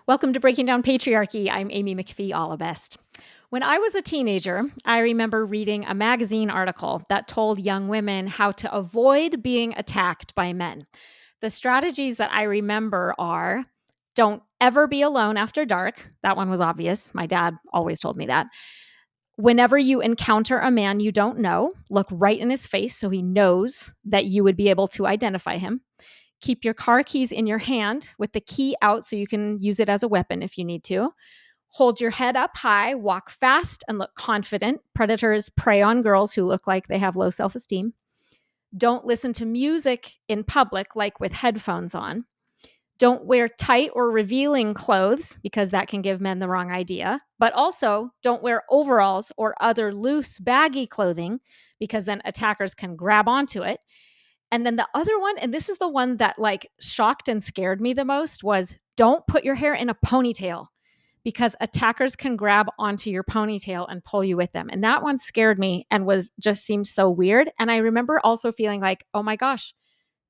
Welcome to Breaking Down Patriarchy. I'm Amy McPhie Allebest. When I was a teenager, I remember reading a magazine article that told young women how to avoid being attacked by men. The strategies that I remember are don't ever be alone after dark. That one was obvious. My dad always told me that. Whenever you encounter a man you don't know, look right in his face so he knows that you would be able to identify him. Keep your car keys in your hand with the key out so you can use it as a weapon if you need to. Hold your head up high, walk fast, and look confident. Predators prey on girls who look like they have low self esteem. Don't listen to music in public, like with headphones on. Don't wear tight or revealing clothes because that can give men the wrong idea. But also, don't wear overalls or other loose, baggy clothing because then attackers can grab onto it. And then the other one, and this is the one that like shocked and scared me the most, was don't put your hair in a ponytail because attackers can grab onto your ponytail and pull you with them. And that one scared me and was just seemed so weird. And I remember also feeling like, oh my gosh,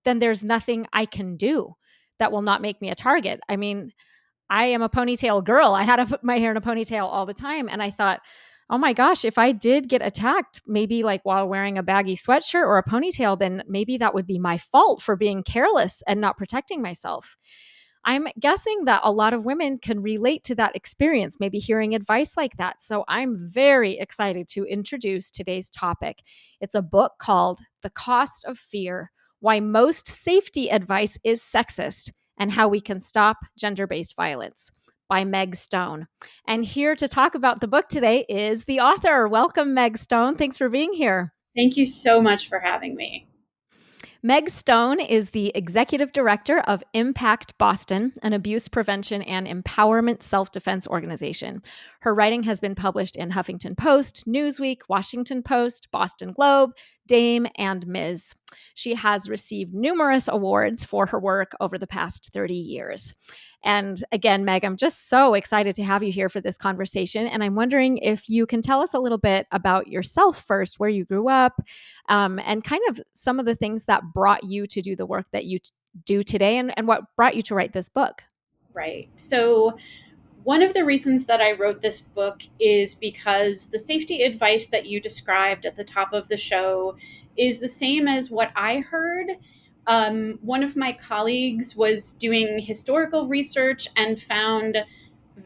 then there's nothing I can do that will not make me a target. I mean, I am a ponytail girl. I had to put my hair in a ponytail all the time. And I thought, oh my gosh, if I did get attacked, maybe like while wearing a baggy sweatshirt or a ponytail, then maybe that would be my fault for being careless and not protecting myself. I'm guessing that a lot of women can relate to that experience, maybe hearing advice like that. So I'm very excited to introduce today's topic. It's a book called The Cost of Fear: Why Most Safety Advice is Sexist and How We Can Stop Gender-Based Violence by Meg Stone. And here to talk about the book today is the author. Welcome, Meg Stone. Thanks for being here. Thank you so much for having me. Meg Stone is the executive director of Impact Boston, an abuse prevention and empowerment self-defense organization. Her writing has been published in Huffington Post, Newsweek, Washington Post, Boston Globe, Dame, and Ms. She has received numerous awards for her work over the past 30 years. And again, Meg, I'm just so excited to have you here for this conversation. And I'm wondering if you can tell us a little bit about yourself first, where you grew up, and kind of some of the things that brought you to do the work that you do today, and what brought you to write this book. Right. So, one of the reasons that I wrote this book is because the safety advice that you described at the top of the show is the same as what I heard. One of my colleagues was doing historical research and found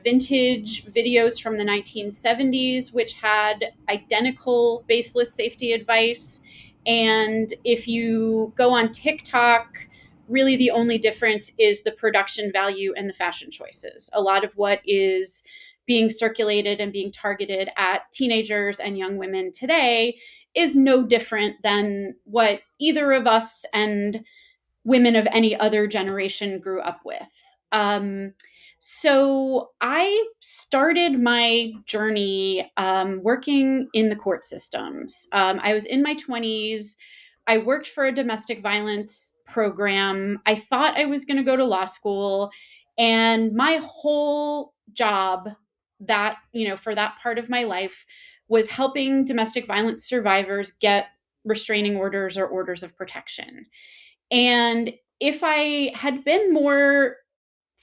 vintage videos from the 1970s, which had identical baseless safety advice. And if you go on TikTok, really the only difference is the production value and the fashion choices. A lot of what is being circulated and being targeted at teenagers and young women today is no different than what either of us and women of any other generation grew up with. Um, so I started my journey working in the court systems. I was in my 20s. I worked for a domestic violence program. I thought I was going to go to law school. And my whole job for that part of my life was helping domestic violence survivors get restraining orders or orders of protection. And if I had been more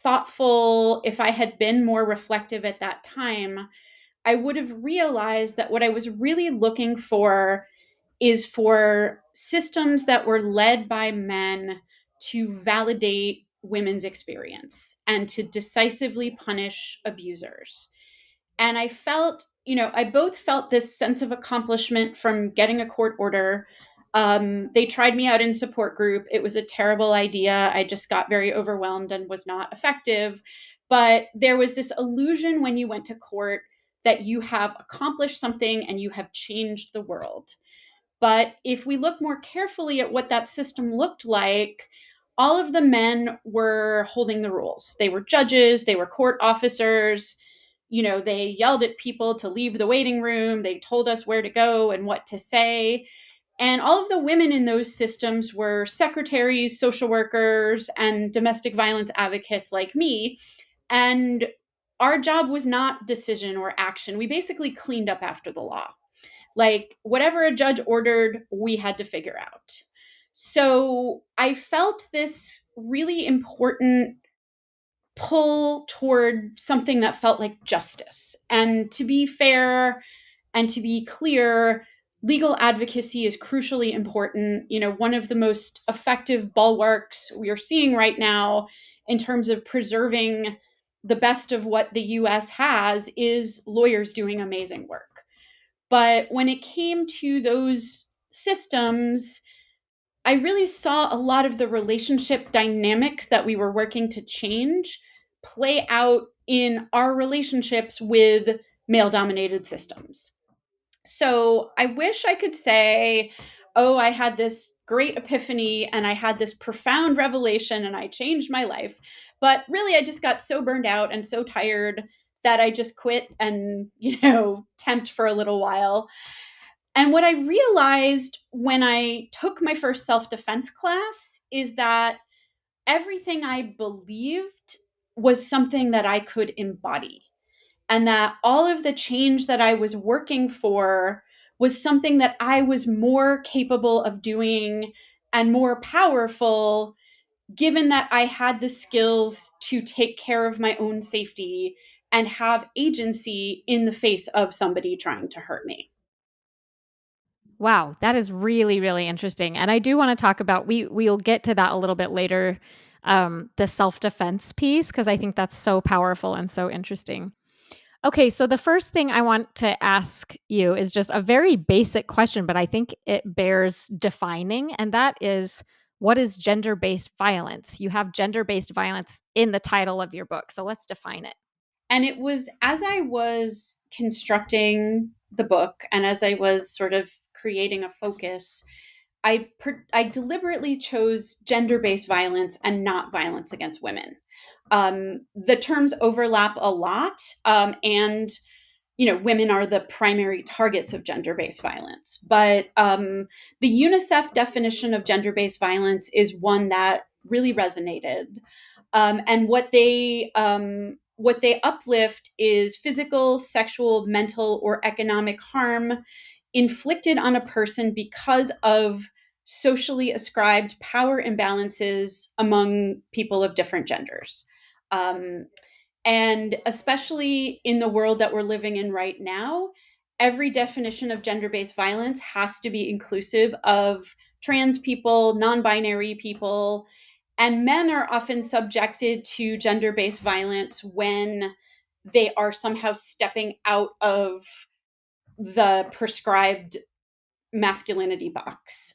thoughtful, if I had been more reflective at that time, I would have realized that what I was really looking for is for systems that were led by men to validate women's experience and to decisively punish abusers. And I felt, I both felt this sense of accomplishment from getting a court order. They tried me out in support group. It was a terrible idea. I just got very overwhelmed and was not effective. But there was this illusion when you went to court that you have accomplished something and you have changed the world. But if we look more carefully at what that system looked like, all of the men were holding the rules. They were judges, they were court officers. They yelled at people to leave the waiting room. They told us where to go and what to say. And all of the women in those systems were secretaries, social workers, and domestic violence advocates like me. And our job was not decision or action. We basically cleaned up after the law. Like whatever a judge ordered, we had to figure out. So I felt this really important pull toward something that felt like justice. And to be fair and to be clear, legal advocacy is crucially important. One of the most effective bulwarks we are seeing right now in terms of preserving the best of what the US has is lawyers doing amazing work. But when it came to those systems, I really saw a lot of the relationship dynamics that we were working to change play out in our relationships with male dominated systems. So I wish I could say, oh, I had this great epiphany and I had this profound revelation and I changed my life. But really, I just got so burned out and so tired that I just quit and, temped for a little while. And what I realized when I took my first self defense class is that everything I believed was something that I could embody, and that all of the change that I was working for was something that I was more capable of doing and more powerful, given that I had the skills to take care of my own safety and have agency in the face of somebody trying to hurt me. Wow, that is really, really interesting. And I do want to talk about we'll get to that a little bit later, the self-defense piece, because I think that's so powerful and so interesting. Okay, so the first thing I want to ask you is just a very basic question, but I think it bears defining, and that is, what is gender-based violence? You have gender-based violence in the title of your book, so let's define it. And it was as I was constructing the book and as I was sort of creating a focus, I deliberately chose gender-based violence and not violence against women. The terms overlap a lot, and women are the primary targets of gender-based violence. But the UNICEF definition of gender-based violence is one that really resonated. And what they uplift is physical, sexual, mental, or economic harm inflicted on a person because of socially ascribed power imbalances among people of different genders. Um, and especially in the world that we're living in right now, every definition of gender based violence has to be inclusive of trans people, non binary people, and men are often subjected to gender based violence when they are somehow stepping out of the prescribed masculinity box.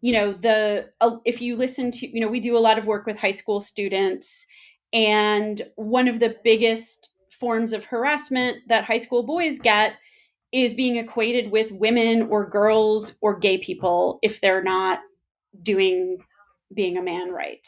If you listen to, we do a lot of work with high school students, and one of the biggest forms of harassment that high school boys get is being equated with women or girls or gay people if they're not doing being a man right.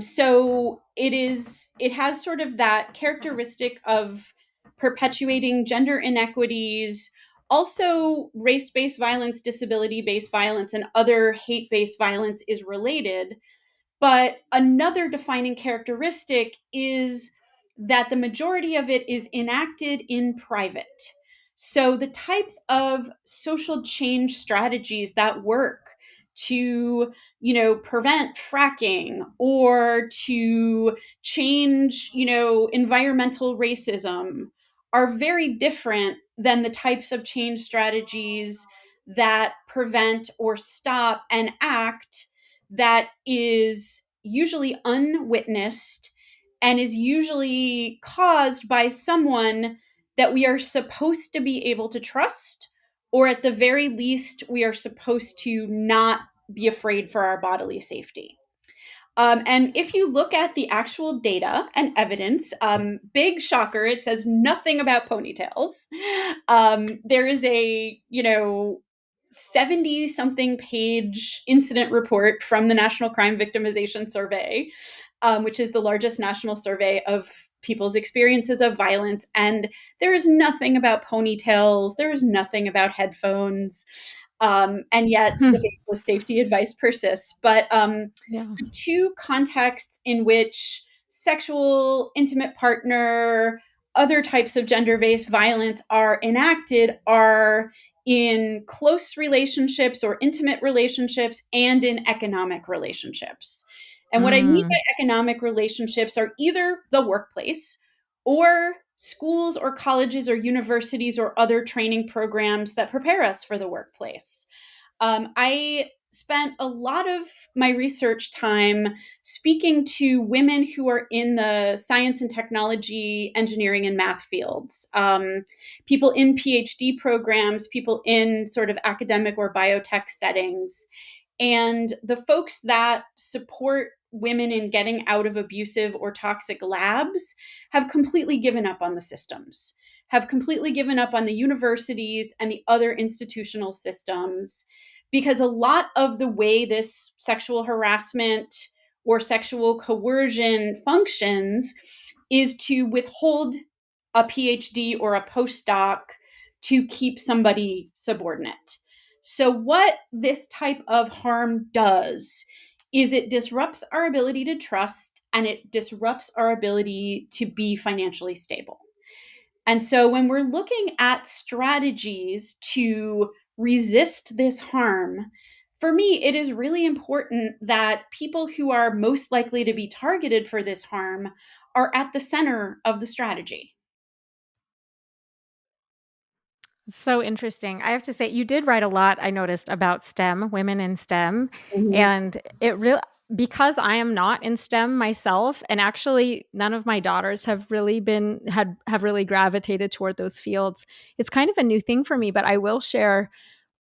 So it has sort of that characteristic of perpetuating gender inequities, also race-based violence, disability-based violence, and other hate-based violence is related. But another defining characteristic is that the majority of it is enacted in private. So the types of social change strategies that work to, prevent fracking or to change, environmental racism are very different than the types of change strategies that prevent or stop an act that is usually unwitnessed and is usually caused by someone that we are supposed to be able to trust, or at the very least, we are supposed to not be afraid for our bodily safety. And if you look at the actual data and evidence, big shocker, it says nothing about ponytails. There is a, 70 something page incident report from the National Crime Victimization Survey, which is the largest national survey of people's experiences of violence. And there is nothing about ponytails. There is nothing about headphones. And yet the baseless safety advice persists. But Yeah. the two contexts in which sexual, intimate partner, other types of gender based violence are enacted are in close relationships or intimate relationships and in economic relationships. And what I mean by Mm. economic relationships are either the workplace or schools or colleges or universities or other training programs that prepare us for the workplace. I spent a lot of my research time speaking to women who are in the science and technology, engineering, and math fields, people in PhD programs, people in sort of academic or biotech settings. And the folks that support women in getting out of abusive or toxic labs have completely given up on the systems, have completely given up on the universities and the other institutional systems, because a lot of the way this sexual harassment or sexual coercion functions is to withhold a PhD or a postdoc to keep somebody subordinate. So, what this type of harm does is it disrupts our ability to trust and it disrupts our ability to be financially stable. And so, when we're looking at strategies to resist this harm, for me, it is really important that people who are most likely to be targeted for this harm are at the center of the strategy. So interesting. I have to say, you did write a lot, I noticed, about STEM, women in STEM. Mhm. And it really, because I am not in STEM myself, and actually none of my daughters have really have really gravitated toward those fields. It's kind of a new thing for me, but I will share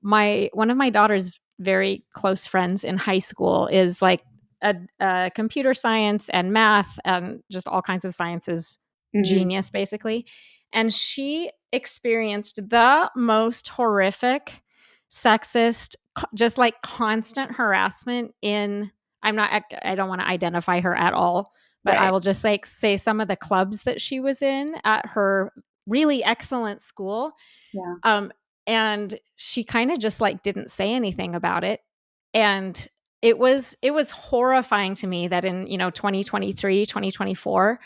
one of my daughter's very close friends in high school is like a computer science and math and just all kinds of sciences Mhm. genius, basically. And she experienced the most horrific sexist, just like constant harassment in, I don't want to identify her at all, but I Right. will just like say some of the clubs that she was in at her really excellent school. Yeah. um and she kind of just like didn't say anything about it. And it was horrifying to me that in 2023, 2024,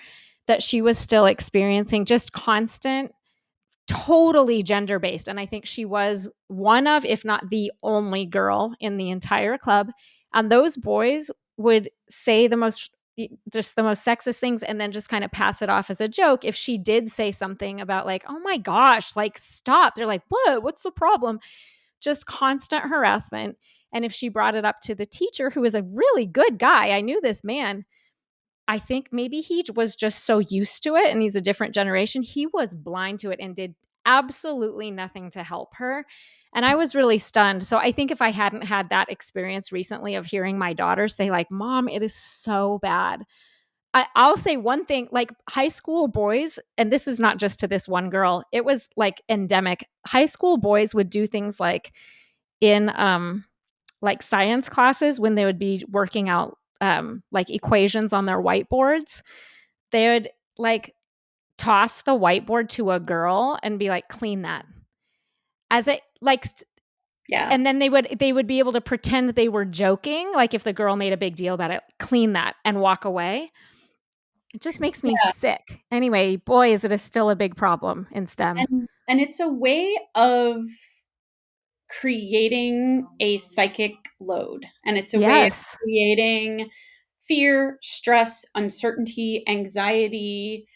that she was still experiencing just constant, totally gender based. And I think she was one of, if not the only girl in the entire club. And those boys would say just the most sexist things and then just kind of pass it off as a joke if she did say something about like, oh my gosh, like stop. They're like, what's the problem? Just constant harassment. And if she brought it up to the teacher, who is a really good guy, I knew this man, I think maybe he was just so used to it and he's a different generation. He was blind to it and did absolutely nothing to help her. And I was really stunned. So I think if I hadn't had that experience recently of hearing my daughter say, like, Mom, it is so bad. I'll say one thing, like high school boys, and this is not just to this one girl, it was like endemic. High school boys would do things in like science classes when they would be working out like equations on their whiteboards. They would like toss the whiteboard to a girl and be like, clean that. As it like, Yeah. and then they would be able to pretend they were joking, like if the girl made a big deal about it, clean that and walk away. It just makes me Yeah. sick. Anyway, boy, is it still a big problem in STEM. And it's a way of creating a psychic load, and it's a way of Yes. creating fear, stress, uncertainty, anxiety.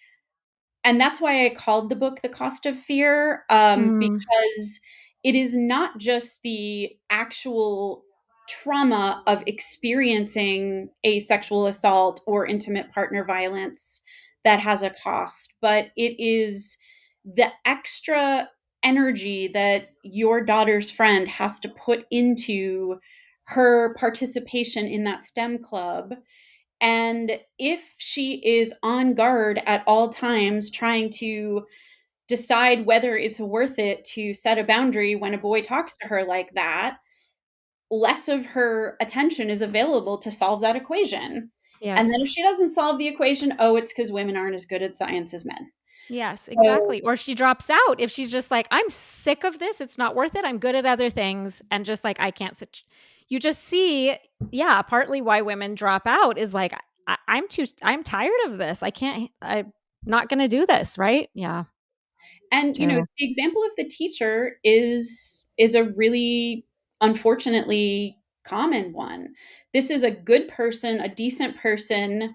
And that's why I called the book The Cost of Fear, Mm, because it is not just the actual trauma of experiencing a sexual assault or intimate partner violence that has a cost, but it is the extra energy that your daughter's friend has to put into her participation in that STEM club. And if she is on guard at all times, trying to decide whether it's worth it to set a boundary when a boy talks to her like that, less of her attention is available to solve that equation. And then if yes. she doesn't solve the equation, oh, it's because women aren't as good at science as men. Yes, So, exactly. Or she drops out if she's just like, I'm sick of this. It's not worth it. I'm good at other things. And just like, I can't sit. You just see, yeah, partly why women drop out is like, I'm tired of this. I'm not going to do this. Right. Yeah. It's and terrible. the example of the teacher is a really unfortunately common one. This is a good person, a decent person,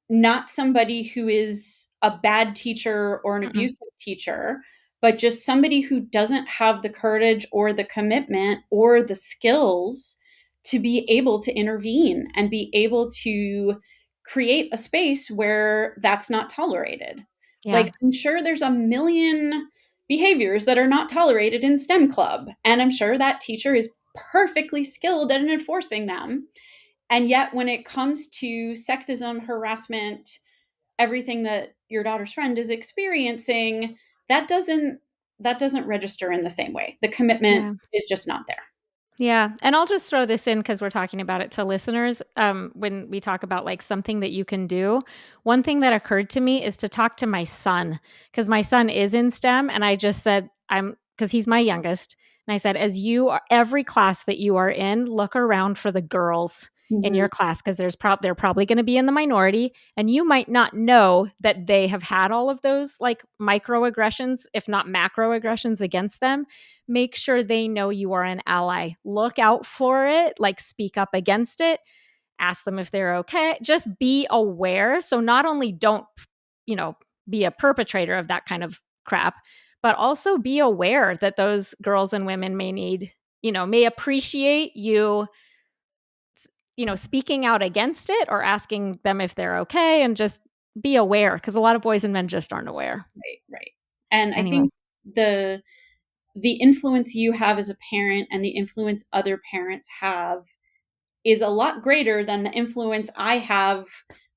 not somebody who is a bad teacher or an Mm-mm. abusive teacher, but just somebody who doesn't have the courage or the commitment or the skills to be able to intervene and be able to create a space where that's not tolerated. Yeah. Like, I'm sure there's a million behaviors that are not tolerated in STEM club, and I'm sure that teacher is perfectly skilled at enforcing them. And yet, when it comes to sexism, harassment, everything that your daughter's friend is experiencing, that doesn't that doesn't register in the same way. The commitment Yeah. is just not there. Yeah, and I'll just throw this in because we're talking about it to listeners. When we talk about like something that you can do, one thing that occurred to me is to talk to my son because my son is in STEM, and I just said because he's my youngest, and I said, as you are every class that you are in, look around for the girls in Mhm. your class because they're probably going to be in the minority, and you might not know that they have had all of those like microaggressions, if not macroaggressions, against them. Make sure they know you are an ally. Look out for it, like speak up against it, ask them if they're okay. Just be aware. So not only don't, you know, be a perpetrator of that kind of crap, but also be aware that those girls and women may need, may appreciate you, speaking out against it or asking them if they're okay, and just be aware because a lot of boys and men just aren't aware. Right, right. And I Anyway. think the influence you have as a parent and the influence other parents have is a lot greater than the influence I have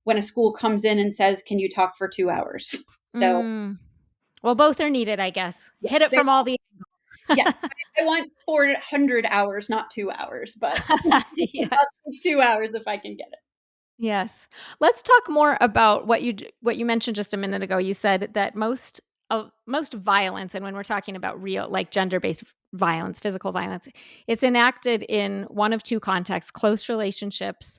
when a school comes in and says, "Can you talk for 2 hours?" So, Mm. Well, both are needed, I guess. yes, Hit it from all the yes, I want 400 hours, not 2 hours, but Yes. I'll take 2 hours if I can get it. Yes. Let's talk more about what you mentioned just a minute ago. You said that most violence, and when we're talking about real, like gender-based violence, physical violence, it's enacted in one of two contexts: close relationships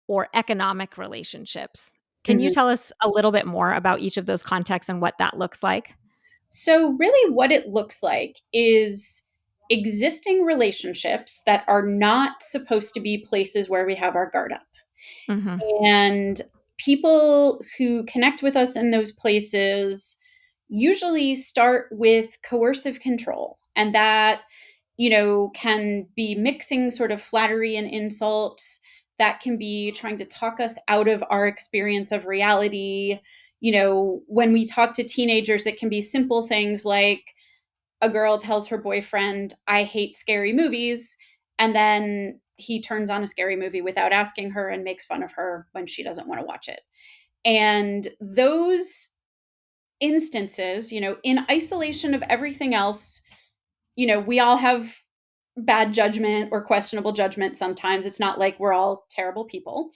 or economic relationships. Can you Mhm. tell us a little bit more about each of those contexts and what that looks like? So, really, what it looks like is existing relationships that are not supposed to be places where we have our guard up. Mhm. And people who connect with us in those places usually start with coercive control. And that, can be mixing sort of flattery and insults. That can be trying to talk us out of our experience of reality. When we talk to teenagers, it can be simple things like a girl tells her boyfriend, "I hate scary movies." And then he turns on a scary movie without asking her and makes fun of her when she doesn't want to watch it. And those instances, in isolation of everything else, we all have bad judgment or questionable judgment sometimes. It's not like we're all terrible people.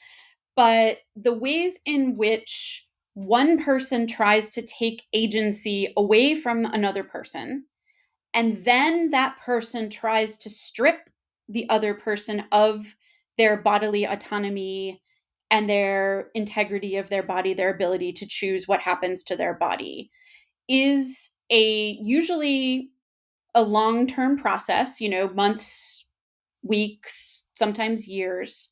But the ways in which one person tries to take agency away from another person, and then that person tries to strip the other person of their bodily autonomy and their integrity of their body, their ability to choose what happens to their body, is a usually a long-term process, months, weeks, sometimes years.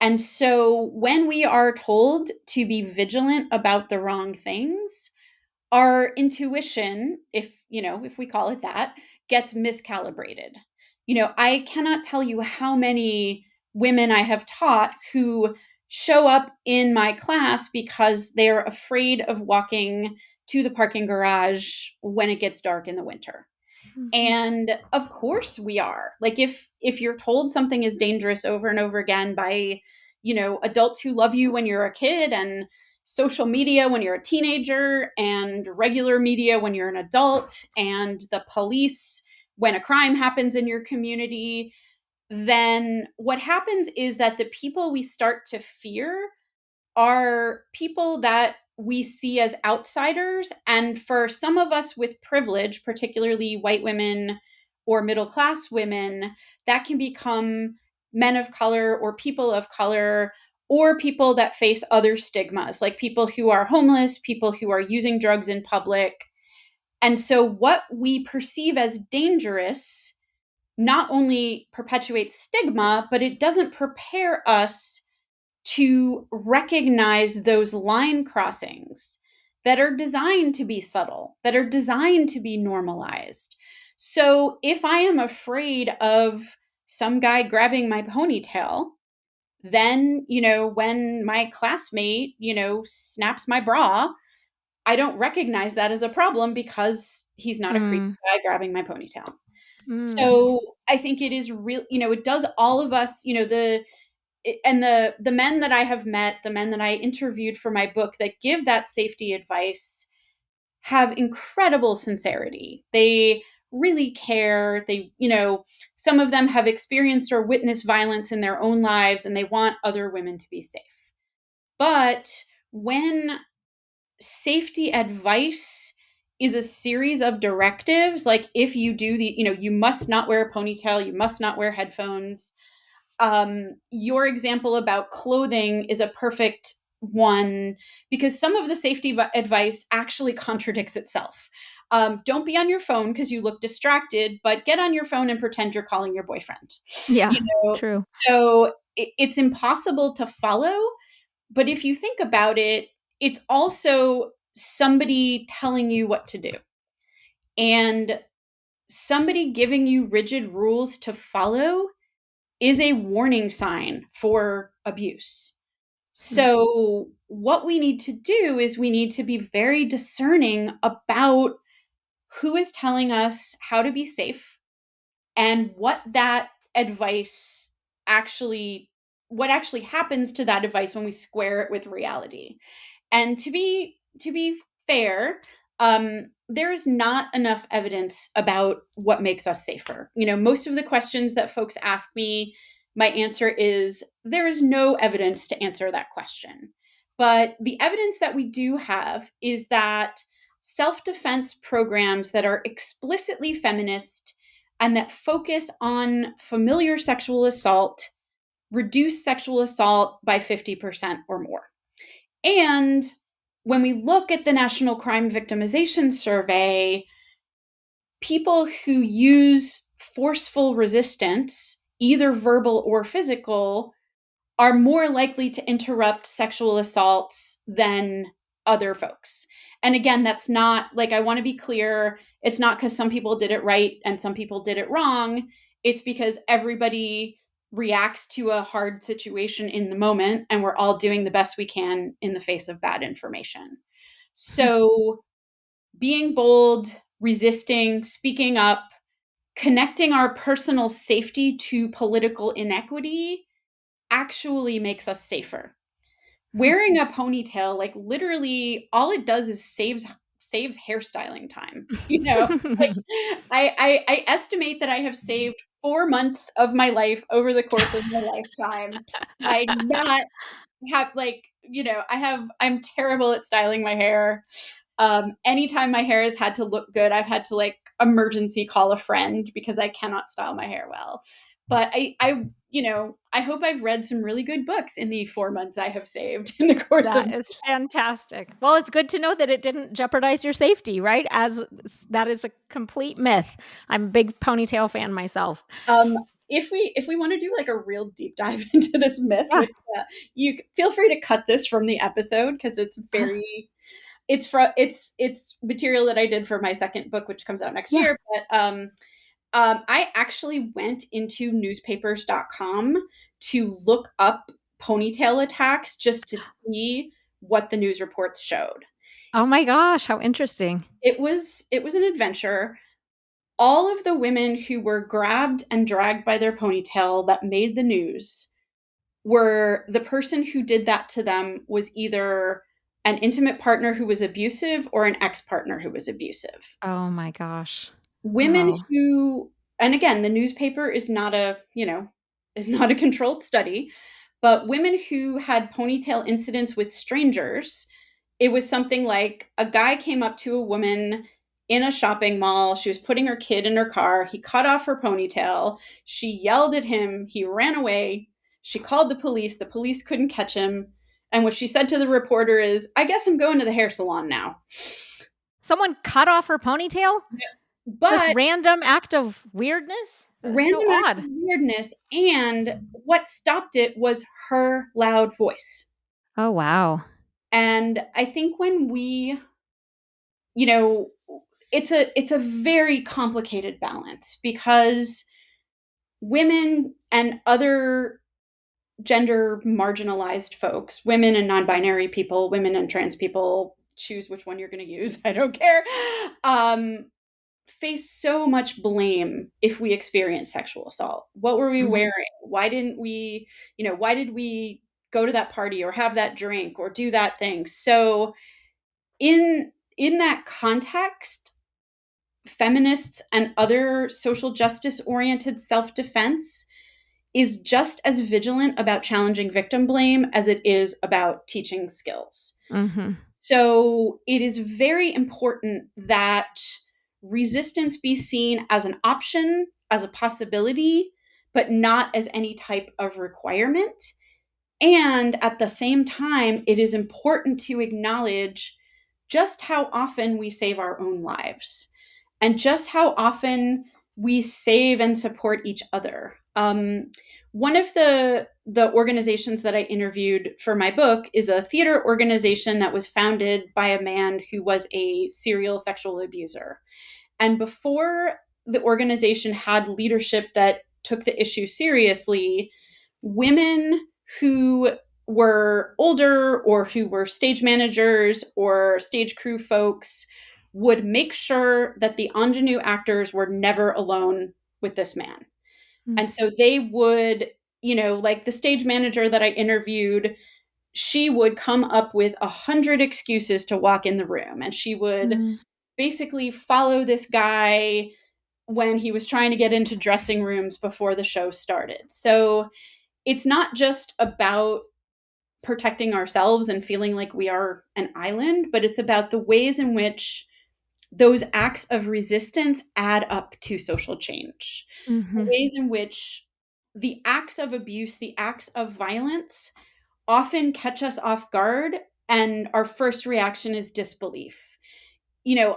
And so when we are told to be vigilant about the wrong things, our intuition, if we call it that, gets miscalibrated. I cannot tell you how many women I have taught who show up in my class because they're afraid of walking to the parking garage when it gets dark in the winter. Mhm. And of course we are. Like, if you're told something is dangerous over and over again by, adults who love you when you're a kid, and social media when you're a teenager, and regular media when you're an adult, and the police when a crime happens in your community, then what happens is that the people we start to fear are people that we see as outsiders. And for some of us with privilege, particularly white women or middle class women, that can become men of color or people of color, or people that face other stigmas, like people who are homeless, people who are using drugs in public. And so, what we perceive as dangerous not only perpetuates stigma, but it doesn't prepare us to recognize those line crossings that are designed to be subtle, that are designed to be normalized. So if I am afraid of some guy grabbing my ponytail, then, when my classmate, snaps my bra, I don't recognize that as a problem because he's not a creepy Mm, guy grabbing my ponytail. mm, So I think it is real, it does all of us, the men that I have met, the men that I interviewed for my book that give that safety advice have incredible sincerity. They really care. Some of them have experienced or witnessed violence in their own lives and they want other women to be safe. But when safety advice is a series of directives, like if you do you must not wear a ponytail, you must not wear headphones. Your example about clothing is a perfect one because some of the safety advice actually contradicts itself. Don't be on your phone because you look distracted, but get on your phone and pretend you're calling your boyfriend. yeah, You know, true. so it's impossible to follow. But if you think about it, it's also somebody telling you what to do. And somebody giving you rigid rules to follow is a warning sign for abuse. Mm, So, what we need to do is we need to be very discerning about who is telling us how to be safe and actually what actually happens to that advice when we square it with reality. And to be fair, there is not enough evidence about what makes us safer. Most of the questions that folks ask me, my answer is there is no evidence to answer that question. But the evidence that we do have is that self-defense programs that are explicitly feminist and that focus on familiar sexual assault reduce sexual assault by 50% or more. And when we look at the National Crime Victimization Survey, people who use forceful resistance, either verbal or physical, are more likely to interrupt sexual assaults than other folks. And again, that's not like, I want to be clear, it's not because some people did it right and some people did it wrong. It's because everybody reacts to a hard situation in the moment and we're all doing the best we can in the face of bad information. So being bold, resisting, speaking up, connecting our personal safety to political inequity actually makes us safer. Wearing a ponytail, like literally all it does is saves hairstyling time. Like I estimate that I have saved 4 months of my life over the course of my lifetime by not have I'm terrible at styling my hair. Anytime my hair has had to look good, I've had to like emergency call a friend because I cannot style my hair well. But I hope I've read some really good books in the 4 months I have saved in the course of. That is fantastic. Well, it's good to know that it didn't jeopardize your safety, right? As that is a complete myth. I'm a big ponytail fan myself. If we want to do like a real deep dive into this myth, Yeah. which you feel free to cut this from the episode because it's material that I did for my second book, which comes out next Yeah. year. But I actually went into newspapers.com to look up ponytail attacks just to see what the news reports showed. Oh my gosh, how interesting. It was an adventure. All of the women who were grabbed and dragged by their ponytail that made the news were the person who did that to them was either an intimate partner who was abusive or an ex-partner who was abusive. Oh my gosh. Women Wow. who, and again, the newspaper is not a controlled study, but women who had ponytail incidents with strangers, it was something like a guy came up to a woman in a shopping mall. She was putting her kid in her car. He cut off her ponytail. She yelled at him. He ran away. She called the police. The police couldn't catch him. And what she said to the reporter is, I guess I'm going to the hair salon now. Someone cut off her ponytail? This But random act of weirdness? So Random acts of odd. weirdness, and what stopped it was her loud voice. Oh, wow. And I think when we, you know, it's a very complicated balance because women and other gender marginalized folks, women and non-binary people, women and trans people, choose which one you're going to use. I don't care. Um, face so much blame if we experience sexual assault. What were we Mhm. wearing? Why didn't we, why did we go to that party or have that drink or do that thing? So in that context, feminists and other social justice oriented self-defense is just as vigilant about challenging victim blame as it is about teaching skills. Mhm. So it is very important that resistance be seen as an option, as a possibility, but not as any type of requirement. And at the same time, it is important to acknowledge just how often we save our own lives and just how often we save and support each other. One of the organizations that I interviewed for my book is a theater organization that was founded by a man who was a serial sexual abuser. And before the organization had leadership that took the issue seriously, women who were older or who were stage managers or stage crew folks would make sure that the ingenue actors were never alone with this man. Mm. And so they would, like the stage manager that I interviewed, she would come up with 100 excuses to walk in the room. And she would Mm. basically follow this guy when he was trying to get into dressing rooms before the show started. So it's not just about protecting ourselves and feeling like we are an island, but it's about the ways in which those acts of resistance add up to social change. The Mhm. ways in which the acts of abuse, the acts of violence often catch us off guard, and our first reaction is disbelief.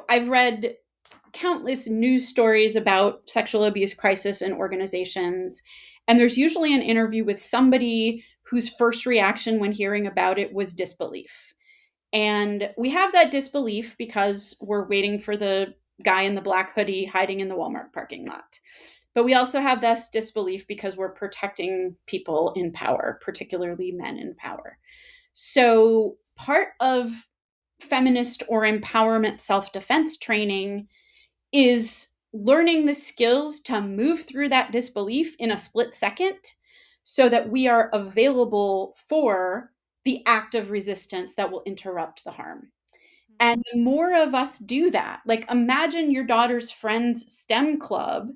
I've read countless news stories about sexual abuse crisis in organizations. And there's usually an interview with somebody whose first reaction when hearing about it was disbelief. And we have that disbelief because we're waiting for the guy in the black hoodie hiding in the Walmart parking lot. But we also have this disbelief because we're protecting people in power, particularly men in power. So part of feminist or empowerment self defense training is learning the skills to move through that disbelief in a split second so that we are available for the act of resistance that will interrupt the harm. And the more of us do that, like imagine your daughter's friend's STEM club.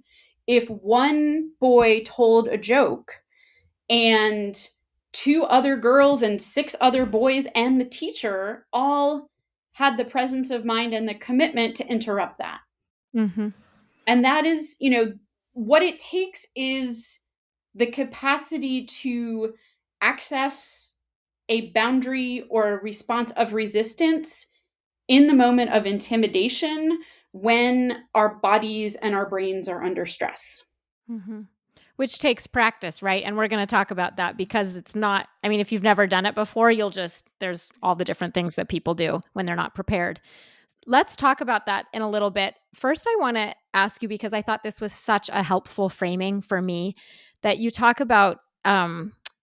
If one boy told a joke and two other girls and six other boys and the teacher all had the presence of mind and the commitment to interrupt that. Mhm. And that is, what it takes is the capacity to access a boundary or a response of resistance in the moment of intimidation when our bodies and our brains are under stress. Mhm. Which takes practice, right? And we're going to talk about that because it's not, I mean, if you've never done it before, there's all the different things that people do when they're not prepared. Let's talk about that in a little bit. First, I want to ask you because I thought this was such a helpful framing for me that you talk about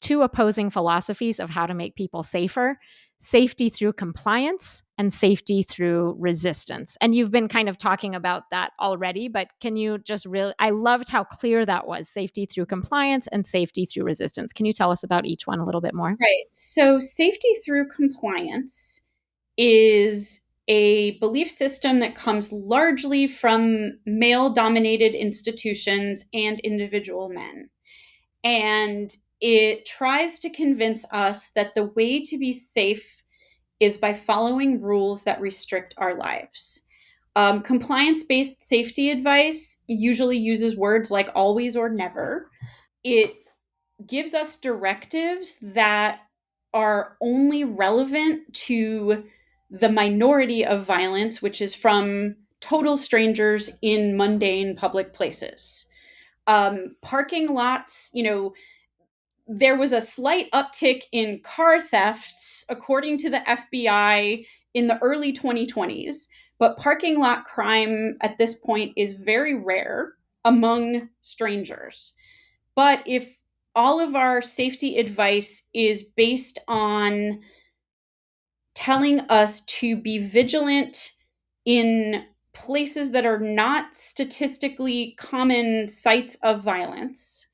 two opposing philosophies of how to make people safer: safety through compliance and safety through resistance. And you've been kind of talking about that already, but can you just really, I loved how clear that was: safety through compliance and safety through resistance. Can you tell us about each one a little bit more? Right. So, safety through compliance is a belief system that comes largely from male dominated institutions and individual men. And it tries to convince us that the way to be safe is by following rules that restrict our lives. Compliance based safety advice usually uses words like always or never. It gives us directives that are only relevant to the minority of violence, which is from total strangers in mundane public places. Parking lots, there was a slight uptick in car thefts, according to the FBI, in the early 2020s. But parking lot crime at this point is very rare among strangers. But if all of our safety advice is based on telling us to be vigilant in places that are not statistically common sites of violence,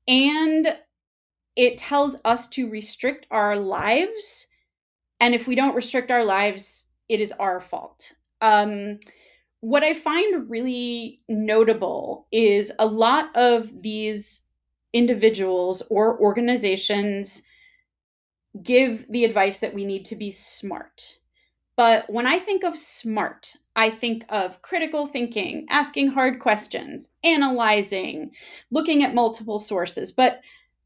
and it tells us to restrict our lives. And if we don't restrict our lives, it is our fault. What I find really notable is a lot of these individuals or organizations give the advice that we need to be smart. But when I think of smart, I think of critical thinking, asking hard questions, analyzing, looking at multiple sources. But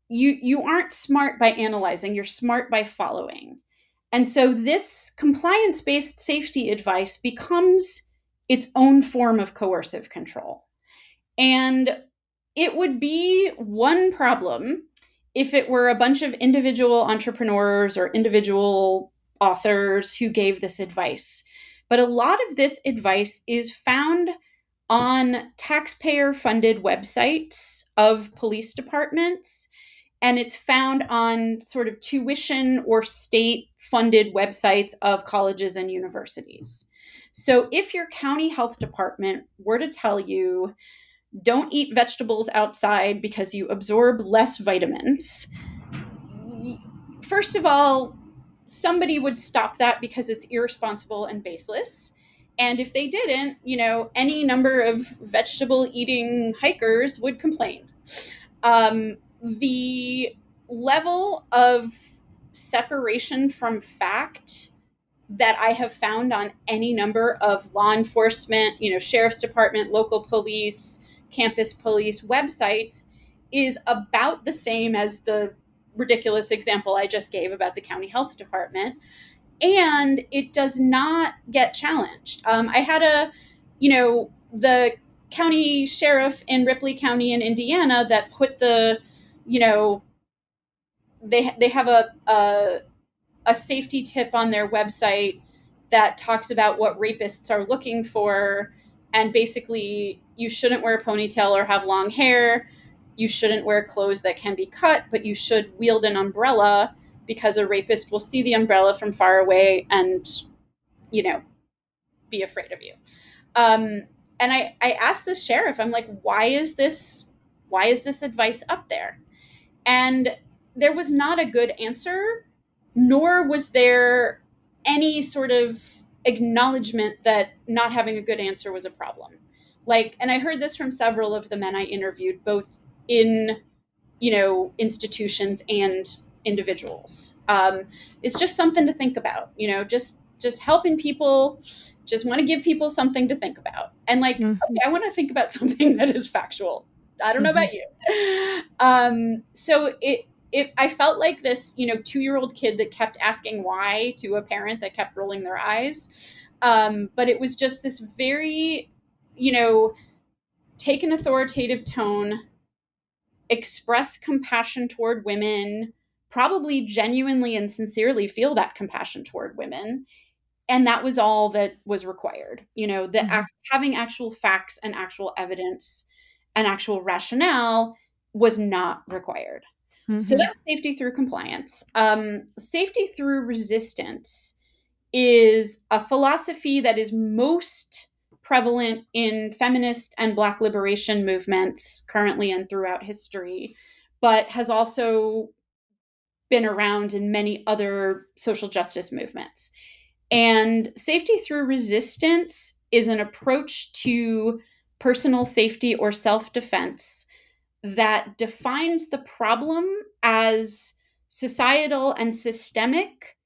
you aren't smart by analyzing, you're smart by following. And so this compliance-based safety advice becomes its own form of coercive control. And it would be one problem if it were a bunch of individual entrepreneurs or individual authors who gave this advice. But a lot of this advice is found on taxpayer funded websites of police departments, and it's found on sort of tuition or state funded websites of colleges and universities. So if your county health department were to tell you, don't eat vegetables outside because you absorb less vitamins, first of all, somebody would stop that because it's irresponsible and baseless. And if they didn't, any number of vegetable eating hikers would complain. The level of separation from fact that I have found on any number of law enforcement, sheriff's department, local police, campus police websites is about the same as the ridiculous example I just gave about the county health department. And it does not get challenged. I had the county sheriff in Ripley County in Indiana that put they have a safety tip on their website that talks about what rapists are looking for. And basically, you shouldn't wear a ponytail or have long hair. You shouldn't wear clothes that can be cut, but you should wield an umbrella because a rapist will see the umbrella from far away and, be afraid of you. And I asked the sheriff, I'm like, why is this advice up there? And there was not a good answer, nor was there any sort of acknowledgement that not having a good answer was a problem. And I heard this from several of the men I interviewed, both in, institutions and individuals. It's just something to think about, just helping people, just want to give people something to think about. And okay, I want to think about something that is factual. I don't know about you. So I felt like this, 2-year-old kid that kept asking why to a parent that kept rolling their eyes. But it was just this very, take an authoritative tone, express compassion toward women, probably genuinely and sincerely feel that compassion toward women. And that was all that was required. Having actual facts and actual evidence and actual rationale was not required. So that's safety through compliance. Safety through resistance is a philosophy that is most prevalent in feminist and Black liberation movements currently and throughout history, but has also been around in many other social justice movements. And safety through resistance is an approach to personal safety or self-defense that defines the problem as societal and systemic,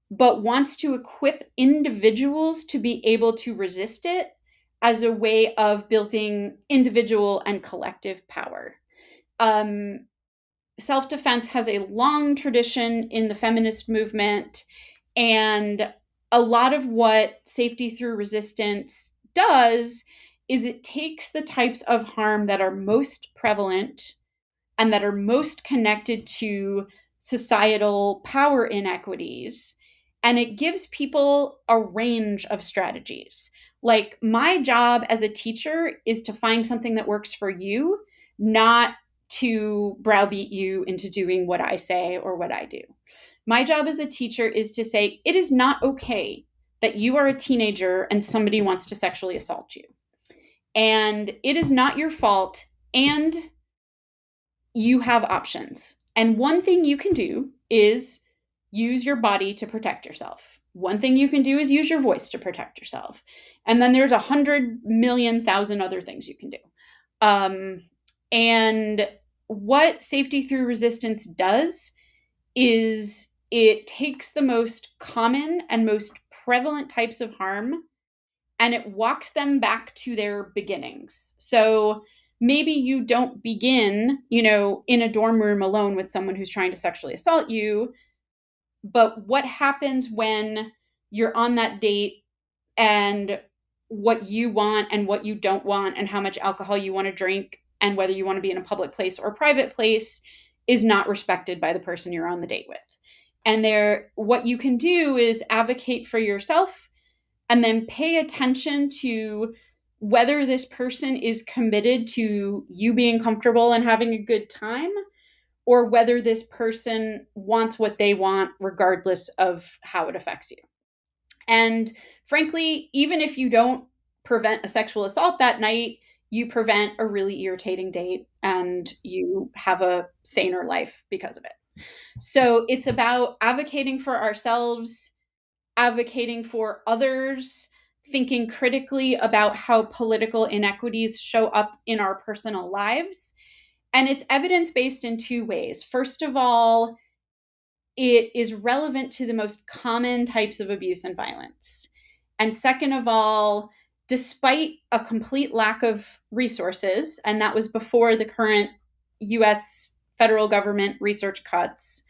but wants to equip individuals to be able to resist it as a way of building individual and collective power. Self-defense has a long tradition in the feminist movement, and a lot of what safety through resistance does is it takes the types of harm that are most prevalent and that are most connected to societal power inequities, and it gives people a range of strategies. Like, my job as a teacher is to find something that works for you, not to browbeat you into doing what I say or what I do. My job as a teacher is to say, it is not okay that you are a teenager and somebody wants to sexually assault you. And it is not your fault. And you have options. And one thing you can do is use your body to protect yourself. One thing you can do is use your voice to protect yourself. And then there's 100,000,000 other things you can do. And what safety through resistance does is it takes the most common and most prevalent types of harm and it walks them back to their beginnings. So maybe you don't begin, in a dorm room alone with someone who's trying to sexually assault you, but what happens when you're on that date and what you want and what you don't want and how much alcohol you want to drink and whether you want to be in a public place or a private place is not respected by the person you're on the date with. And what you can do is advocate for yourself and then pay attention to whether this person is committed to you being comfortable and having a good time, or whether this person wants what they want regardless of how it affects you. And frankly, even if you don't prevent a sexual assault that night, you prevent a really irritating date and you have a saner life because of it. So it's about advocating for ourselves, advocating for others, thinking critically about how political inequities show up in our personal lives. And it's evidence based in two ways. First of all, it is relevant to the most common types of abuse and violence. And second of all, despite a complete lack of resources, and that was before the current US federal government research cuts,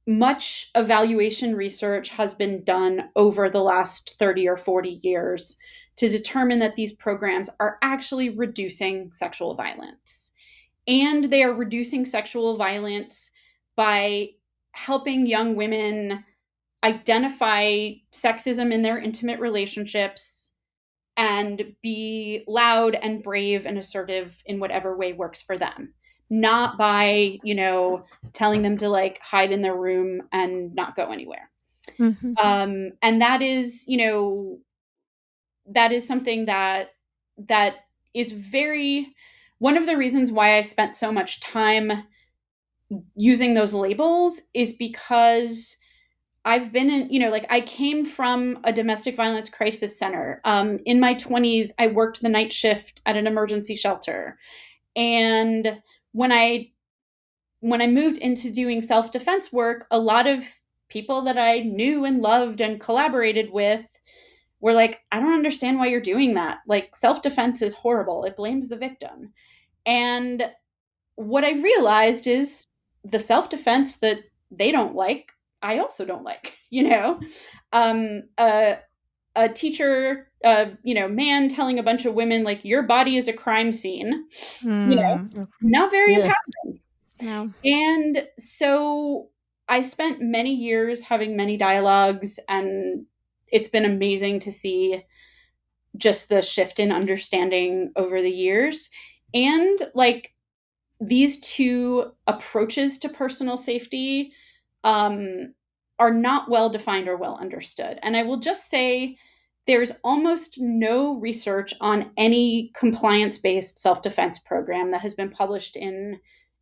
much evaluation research has been done over the last 30 or 40 years to determine that these programs are actually reducing sexual violence. And they are reducing sexual violence by helping young women identify sexism in their intimate relationships and be loud and brave and assertive in whatever way works for them. Not by, telling them to like hide in their room and not go anywhere. Mm-hmm. And that is, that is something that is very, one of the reasons why I spent so much time using those labels is because I've been in, like I came from a domestic violence crisis center. In my 20s, I worked the night shift at an emergency shelter. And when I moved into doing self-defense work, a lot of people that I knew and loved and collaborated with were like, I don't understand why you're doing that. Like, self-defense is horrible. It blames the victim. And what I realized is the self-defense that they don't like, I also don't like, a teacher, man telling a bunch of women, like, your body is a crime scene, Okay. not very Yes. empowering. No. And so I spent many years having many dialogues, and it's been amazing to see just the shift in understanding over the years. And like, these two approaches to personal safety are not well defined or well understood. And I will just say there's almost no research on any compliance based self defense program that has been published in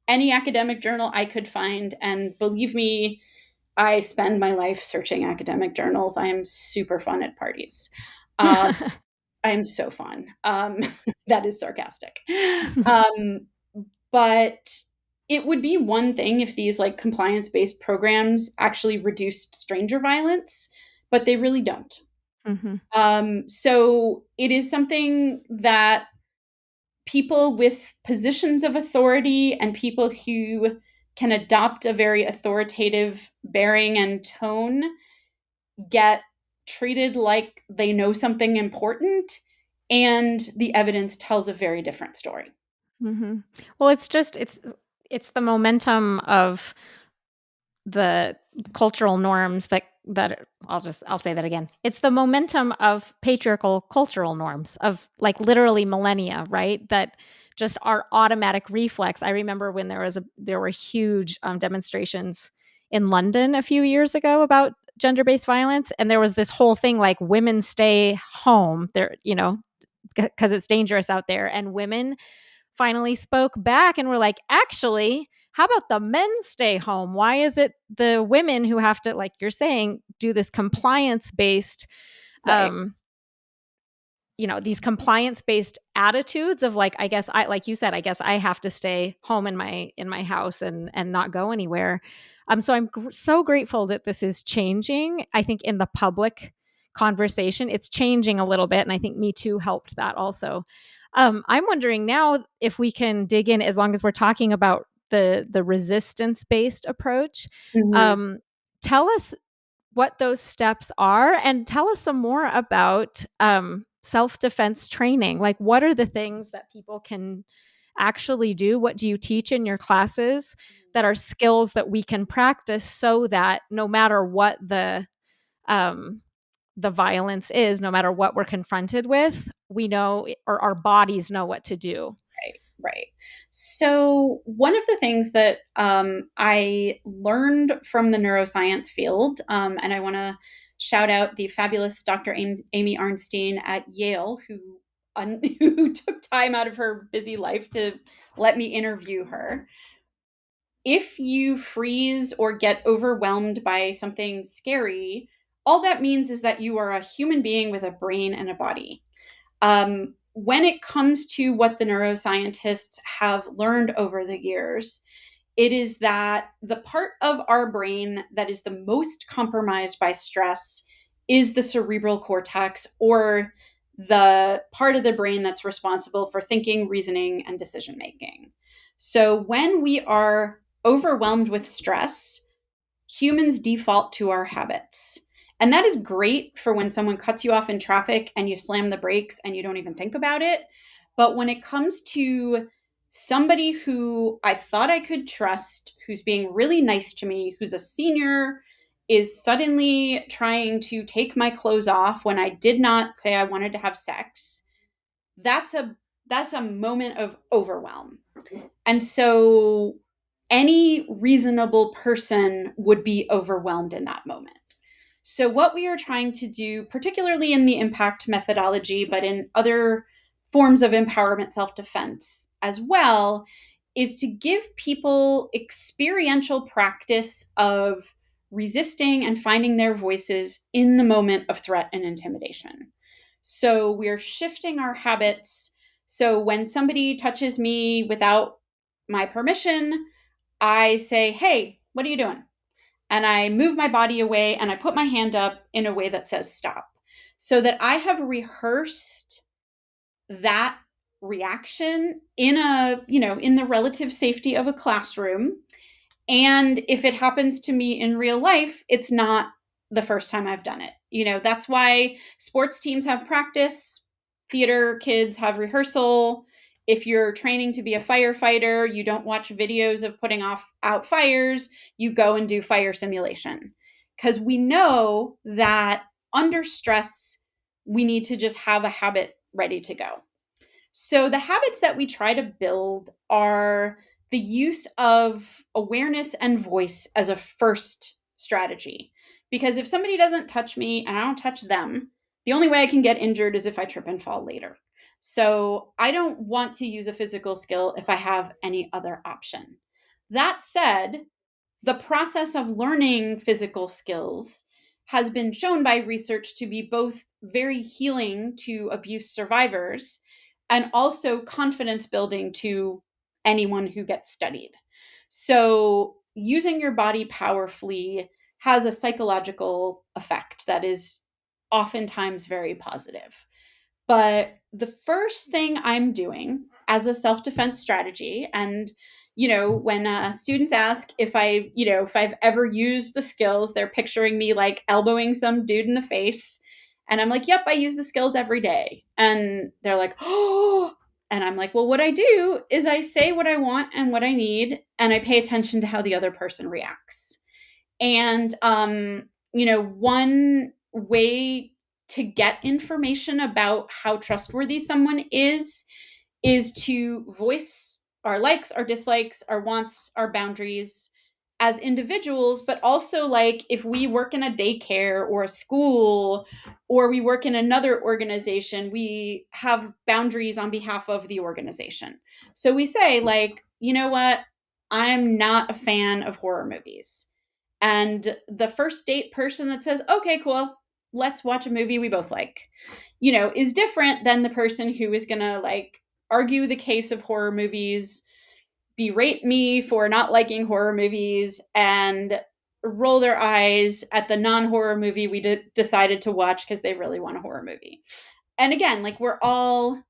any academic journal I could find. And believe me, I spend my life searching academic journals. I am super fun at parties. I'm so fun. That is sarcastic. But it would be one thing if these like compliance based programs actually reduced stranger violence, but they really don't. So it is something that people with positions of authority and people who can adopt a very authoritative bearing and tone get treated like they know something important And the evidence tells a very different story. Mhm. Well, it's the momentum of the cultural norms that I'll say that again. It's the momentum of patriarchal cultural norms of like literally millennia, right? That just our automatic reflex. I remember when there were huge demonstrations in London a few years ago about gender-based violence, and there was this whole thing like women stay home. There, because it's dangerous out there, and women finally spoke back and were like, actually, how about the men stay home? Why is it the women who have to, like you're saying, do this compliance based, Right. um, these compliance based attitudes of like, I guess like you said, I guess I have to stay home in my house and not go anywhere. So I'm so grateful that this is changing. I think in the public conversation, it's changing a little bit, and I think Me Too helped that also. I'm wondering now if we can dig in, as long as we're talking about the resistance based approach. Mm-hmm. Um, Tell us what those steps are, and tell us some more about self-defense training. Like, what are the things that people can actually do? What do you teach in your classes that are skills that we can practice so that no matter what um, the violence is, no matter what we're confronted with, we know, or our bodies know what to do? Right, right. So, one of the things that I learned from the neuroscience field, and I want to shout out the fabulous Dr. Amy Arnstein at Yale, who took time out of her busy life to let me interview her. If you freeze or get overwhelmed by something scary, all that means is that you are a human being with a brain and a body. When it comes to what the neuroscientists have learned over the years, it is that the part of our brain that is the most compromised by stress is the cerebral cortex, or the part of the brain that's responsible for thinking, reasoning, and decision making. So when we are overwhelmed with stress, humans default to our habits. And that is great for when someone cuts you off in traffic and you slam the brakes and you don't even think about it. But when it comes to somebody who I thought I could trust, who's being really nice to me, who's a senior, is suddenly trying to take my clothes off when I did not say I wanted to have sex, that's a moment of overwhelm. And so any reasonable person would be overwhelmed in that moment. So, what we are trying to do, particularly in the impact methodology, but in other forms of empowerment self defense as well, is to give people experiential practice of resisting and finding their voices in the moment of threat and intimidation. So, we're shifting our habits. So, when somebody touches me without my permission, I say, "Hey, what are you doing?" And I move my body away and I put my hand up in a way that says stop, so that I have rehearsed that reaction in the relative safety of a classroom. And if it happens to me in real life, it's not the first time I've done it. That's why sports teams have practice, theater kids have rehearsal. If you're training to be a firefighter, you don't watch videos of putting out fires, you go and do fire simulation. Because we know that under stress, we need to just have a habit ready to go. So, the habits that we try to build are the use of awareness and voice as a first strategy. Because if somebody doesn't touch me and I don't touch them, the only way I can get injured is if I trip and fall later. So, I don't want to use a physical skill if I have any other option. That said, the process of learning physical skills has been shown by research to be both very healing to abuse survivors and also confidence building to anyone who gets studied. So, using your body powerfully has a psychological effect that is oftentimes very positive. But the first thing I'm doing as a self defense strategy, and when students ask if I've ever used the skills, they're picturing me like elbowing some dude in the face And I'm like, yep, I use the skills every day. And they're like, oh, and I'm like, well, what I do is I say what I want and what I need, and I pay attention to how the other person reacts. And, one way to get information about how trustworthy someone is to voice our likes, our dislikes, our wants, our boundaries as individuals, but also like if we work in a daycare or a school or we work in another organization, we have boundaries on behalf of the organization. So we say, like, you know what? I'm not a fan of horror movies. And the first date person that says, okay, cool, let's watch a movie we both like, is different than the person who is going to like argue the case of horror movies, berate me for not liking horror movies, and roll their eyes at the non-horror movie we decided to watch because they really want a horror movie. And again, like, we're all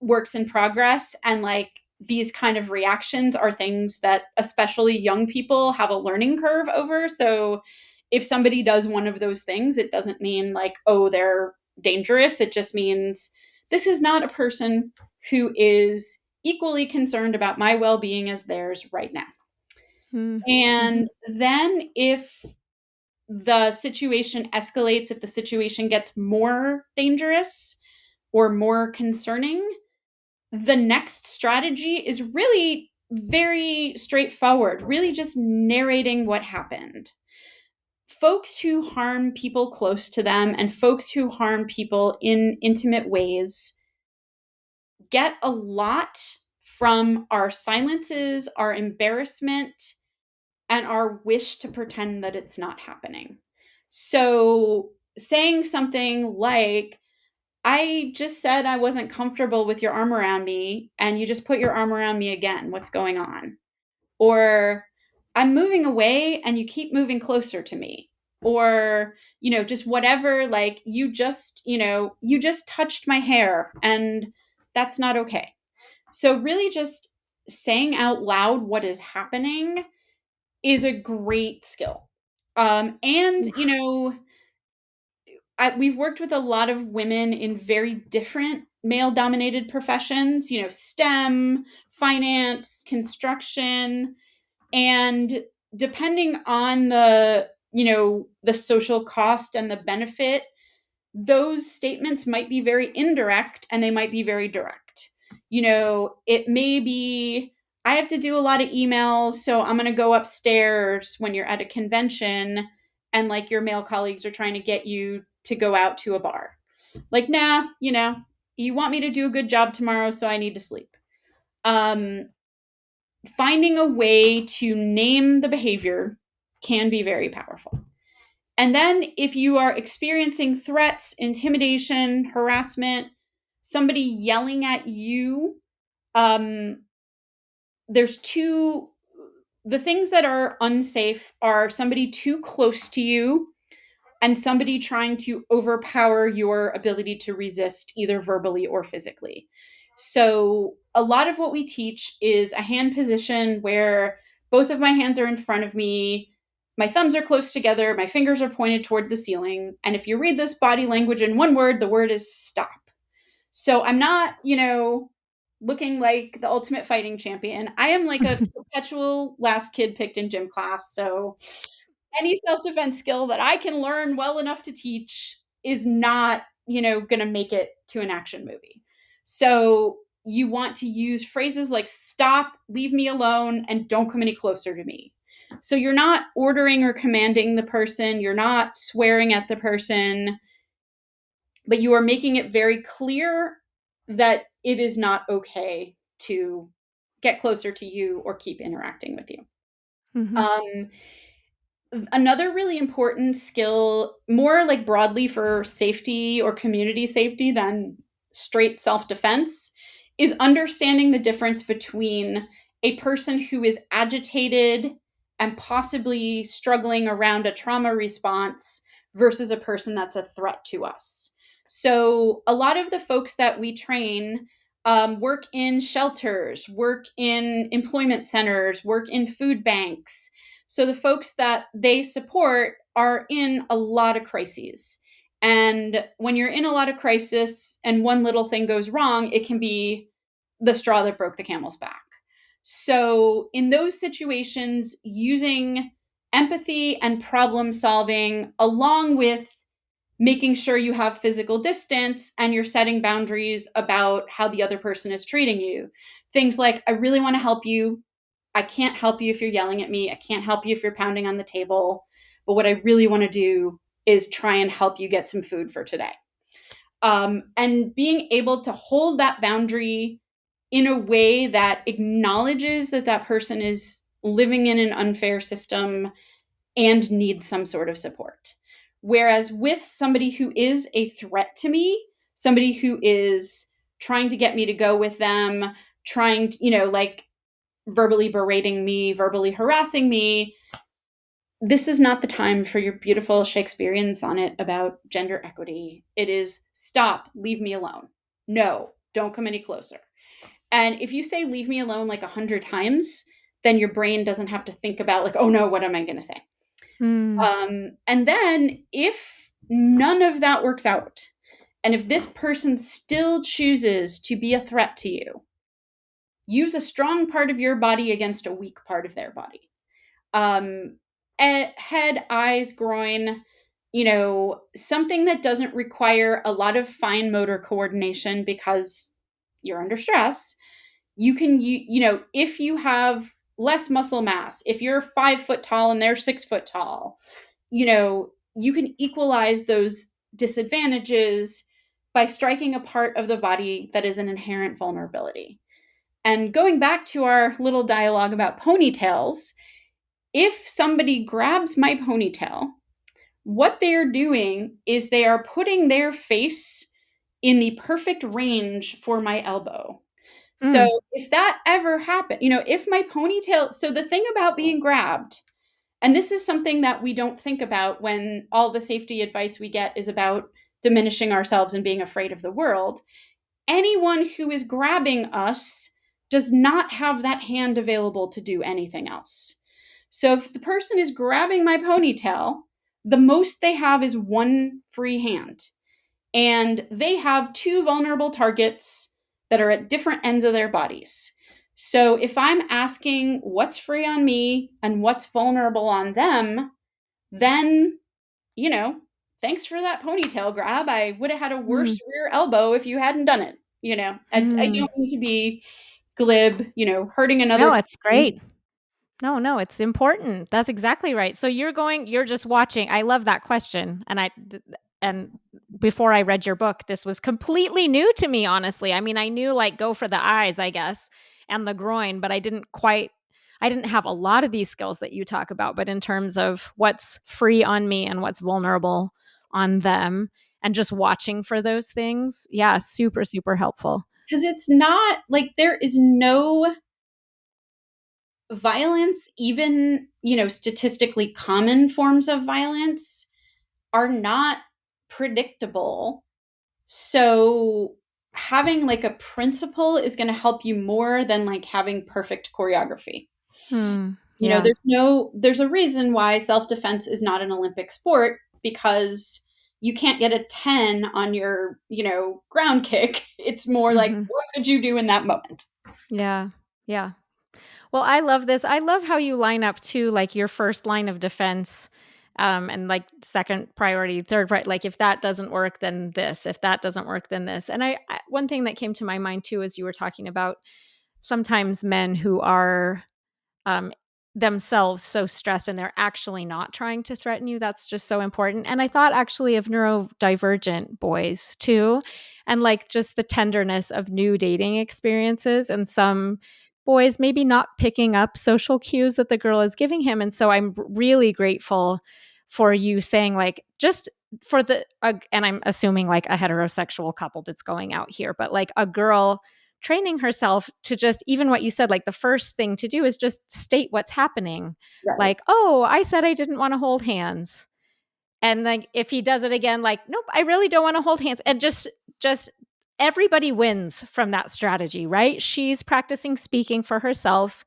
works in progress, and like these kind of reactions are things that especially young people have a learning curve over. So if somebody does one of those things, it doesn't mean like, oh, they're dangerous. It just means this is not a person who is equally concerned about my well-being as theirs right now. Mm-hmm. And then if the situation escalates, if the situation gets more dangerous or more concerning, the next strategy is really very straightforward, really just narrating what happened. Folks who harm people close to them and folks who harm people in intimate ways get a lot from our silences, our embarrassment, and our wish to pretend that it's not happening. So, saying something like, I just said I wasn't comfortable with your arm around me, and you just put your arm around me again. What's going on? Or, I'm moving away and you keep moving closer to me. Or, just whatever, like, you just touched my hair and that's not okay. So, really, just saying out loud what is happening is a great skill. And, we've worked with a lot of women in very different male dominated professions, STEM, finance, construction, and depending on the social cost and the benefit, those statements might be very indirect and they might be very direct. It may be, I have to do a lot of emails, so I'm going to go upstairs when you're at a convention and like your male colleagues are trying to get you to go out to a bar. Like, nah, you want me to do a good job tomorrow, so I need to sleep. Finding a way to name the behavior can be very powerful. And then if you are experiencing threats, intimidation, harassment, somebody yelling at you, um, there's two. The things that are unsafe are somebody too close to you and somebody trying to overpower your ability to resist either verbally or physically. So, a lot of what we teach is a hand position where both of my hands are in front of me, my thumbs are close together, my fingers are pointed toward the ceiling. And if you read this body language in one word, the word is stop. So, I'm not, looking like the ultimate fighting champion. I am like a perpetual last kid picked in gym class. So, any self-defense skill that I can learn well enough to teach is not, going to make it to an action movie. So you want to use phrases like stop, leave me alone, and don't come any closer to me. So you're not ordering or commanding the person, you're not swearing at the person, but you are making it very clear that it is not okay to get closer to you or keep interacting with you. Mm-hmm. Um, Another really important skill, more like broadly for safety or community safety than straight self defense, is understanding the difference between a person who is agitated and possibly struggling around a trauma response versus a person that's a threat to us. So, a lot of the folks that we train work in shelters, work in employment centers, work in food banks. So the folks that they support are in a lot of crises. And when you're in a lot of crisis and one little thing goes wrong, it can be the straw that broke the camel's back. So, in those situations, using empathy and problem solving, along with making sure you have physical distance and you're setting boundaries about how the other person is treating you. Things like, I really want to help you. I can't help you if you're yelling at me. I can't help you if you're pounding on the table. But what I really want to do is try and help you get some food for today. And being able to hold that boundary in a way that acknowledges that that person is living in an unfair system and needs some sort of support. Whereas with somebody who is a threat to me, somebody who is trying to get me to go with them, trying to, like verbally berating me, verbally harassing me, this is not the time for your beautiful Shakespearean sonnet about gender equity. It is stop, leave me alone. No, don't come any closer. And if you say leave me alone like 100 times, then your brain doesn't have to think about like, oh no, what am I going to say? And then if none of that works out, and if this person still chooses to be a threat to you, use a strong part of your body against a weak part of their body. Head, eyes, groin, something that doesn't require a lot of fine motor coordination because you're under stress. You can, if you have less muscle mass, if you're 5 foot tall and they're 6 foot tall, you can equalize those disadvantages by striking a part of the body that is an inherent vulnerability. And going back to our little dialogue about ponytails, if somebody grabs my ponytail, what they're doing is they are putting their face in the perfect range for my elbow. So if that ever happened, if my ponytail, so the thing about being grabbed, and this is something that we don't think about when all the safety advice we get is about diminishing ourselves and being afraid of the world. Anyone who is grabbing us does not have that hand available to do anything else. So if the person is grabbing my ponytail, the most they have is one free hand. And they have two vulnerable targets that are at different ends of their bodies. So if I'm asking what's free on me and what's vulnerable on them, then, thanks for that ponytail grab. I would have had a worse rear elbow if you hadn't done it. I don't need to be glib, hurting another No, it's person. great. No, it's important. That's exactly right. So you're just watching. I love that question. And before I read your book, this was completely new to me, honestly. I mean, I knew like go for the eyes, I guess, and the groin, but I didn't have a lot of these skills that you talk about, but in terms of what's free on me and what's vulnerable on them and just watching for those things. Yeah, super, super helpful. Because it's not like there is no violence, even, statistically common forms of violence are not predictable. So having like a principle is going to help you more than like having perfect choreography. Yeah. There's a reason why self-defense is not an Olympic sport, because you can't get a 10 on your, ground kick. It's more like, Mm-hmm. what could you do in that moment? Yeah. Yeah. Well, I love this. I love how you line up to like your first line of defense, and like second priority, third priority. Like if that doesn't work, then this. If that doesn't work, then this. And one thing that came to my mind too, as you were talking about sometimes men who are um, themselves so stressed and they're actually not trying to threaten you. That's just so important. And I thought actually of neurodivergent boys too, and like just the tenderness of new dating experiences and some boys maybe not picking up social cues that the girl is giving him. And so I'm really grateful for you saying like just for and I'm assuming like a heterosexual couple that's going out here, but like a girl training herself to just even what you said, like the first thing to do is just state what's happening. Right. Like, oh, I said I didn't want to hold hands. And like if he does it again, like, nope, I really don't want to hold hands. And just everybody wins from that strategy, right? She's practicing speaking for herself.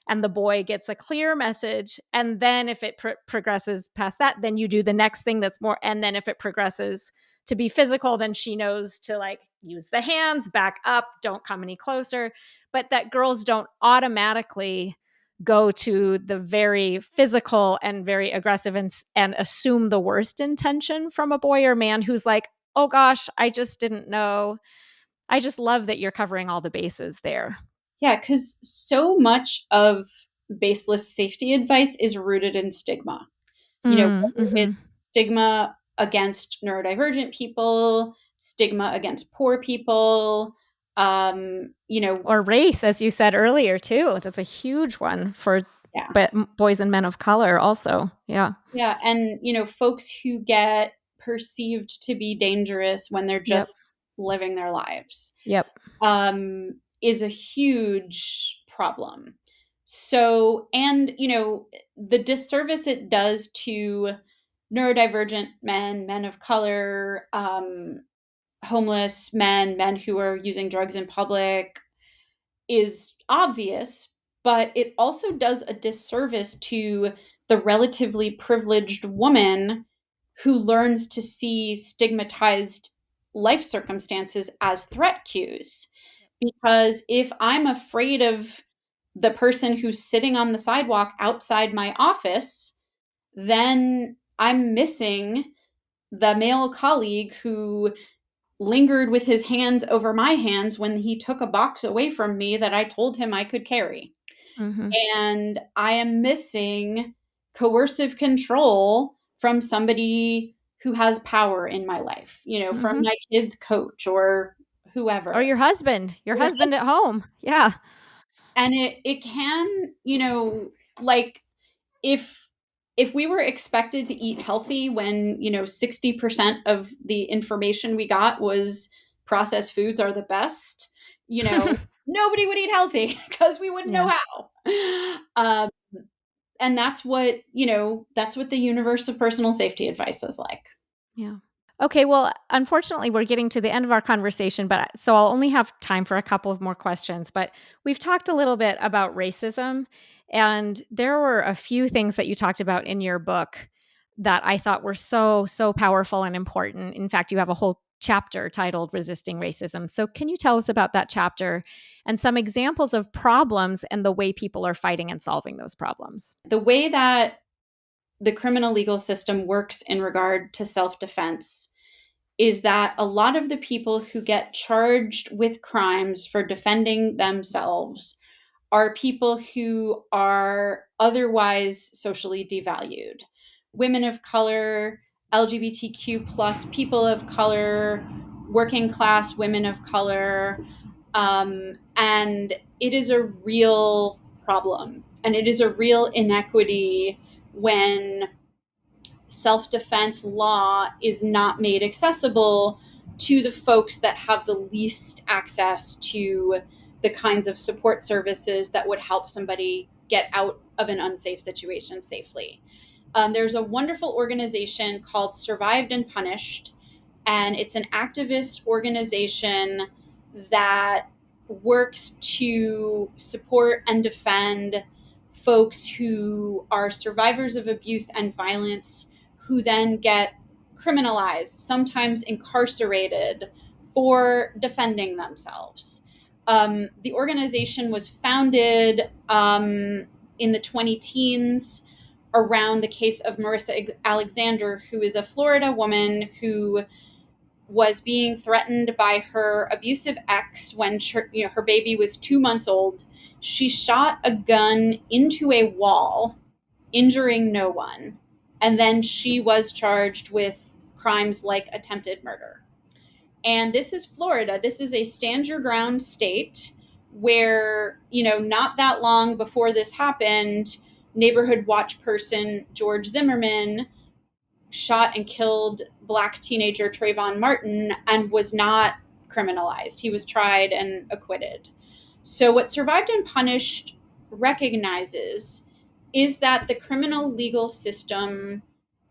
and the boy gets a clear message. And then if it progresses past that, then you do the next thing that's more. And then if it progresses to be physical, then she knows to like use the hands, back up, don't come any closer. But that girls don't automatically go to the very physical and very aggressive and assume the worst intention from a boy or man who's like, oh gosh, I just didn't know. I just love that you're covering all the bases there. Yeah, because so much of baseless safety advice is rooted in stigma. Whether it's Mm-hmm. stigma against neurodivergent people, stigma against poor people, Or race, as you said earlier, too. That's a huge one for yeah. boys and men of color, also. Yeah. Yeah, and folks who get perceived to be dangerous when they're Yep. just living their lives, Yep. is a huge problem. So, and the disservice it does to neurodivergent men, men of color, homeless men, men who are using drugs in public, is obvious, but it also does a disservice to the relatively privileged woman who learns to see stigmatized life circumstances as threat cues. Because if I'm afraid of the person who's sitting on the sidewalk outside my office, then I'm missing the male colleague who lingered with his hands over my hands when he took a box away from me that I told him I could carry. Mm-hmm. And I am missing coercive control from somebody who has power in my life, from Mm-hmm. my kid's coach or Or whoever. your husband at home. Yeah. And it can, like if we were expected to eat healthy when 60% of the information we got was processed foods are the best, nobody would eat healthy because we wouldn't know Yeah. how. And that's what the universe of personal safety advice is like. Yeah. Okay, well, unfortunately, we're getting to the end of our conversation, but so I'll only have time for a couple of more questions. But we've talked a little bit about racism, and there were a few things that you talked about in your book that I thought were so, so powerful and important. In fact, you have a whole chapter titled Resisting Racism. So, can you tell us about that chapter and some examples of problems and the way people are fighting and solving those problems? The way that the criminal legal system works in regard to self-defense is that a lot of the people who get charged with crimes for defending themselves are people who are otherwise socially devalued. Women of color, LGBTQ plus people of color, working class women of color. And it is a real problem. And it is a real inequity when self defense law is not made accessible to the folks that have the least access to the kinds of support services that would help somebody get out of an unsafe situation safely. There's a wonderful organization called Survived and Punished, and it's an activist organization that works to support and defend folks who are survivors of abuse and violence who then get criminalized, sometimes incarcerated for defending themselves. The organization was founded in the 20 teens around the case of Marissa Alexander, who is a Florida woman who was being threatened by her abusive ex when her baby was 2 months old. She shot a gun into a wall, injuring no one, and then she was charged with crimes like attempted murder. And this is Florida. This is a stand your ground state where, not that long before this happened, neighborhood watch person George Zimmerman shot and killed Black teenager Trayvon Martin and was not criminalized. He was tried and acquitted. So, what Survived and Punished recognizes is that the criminal legal system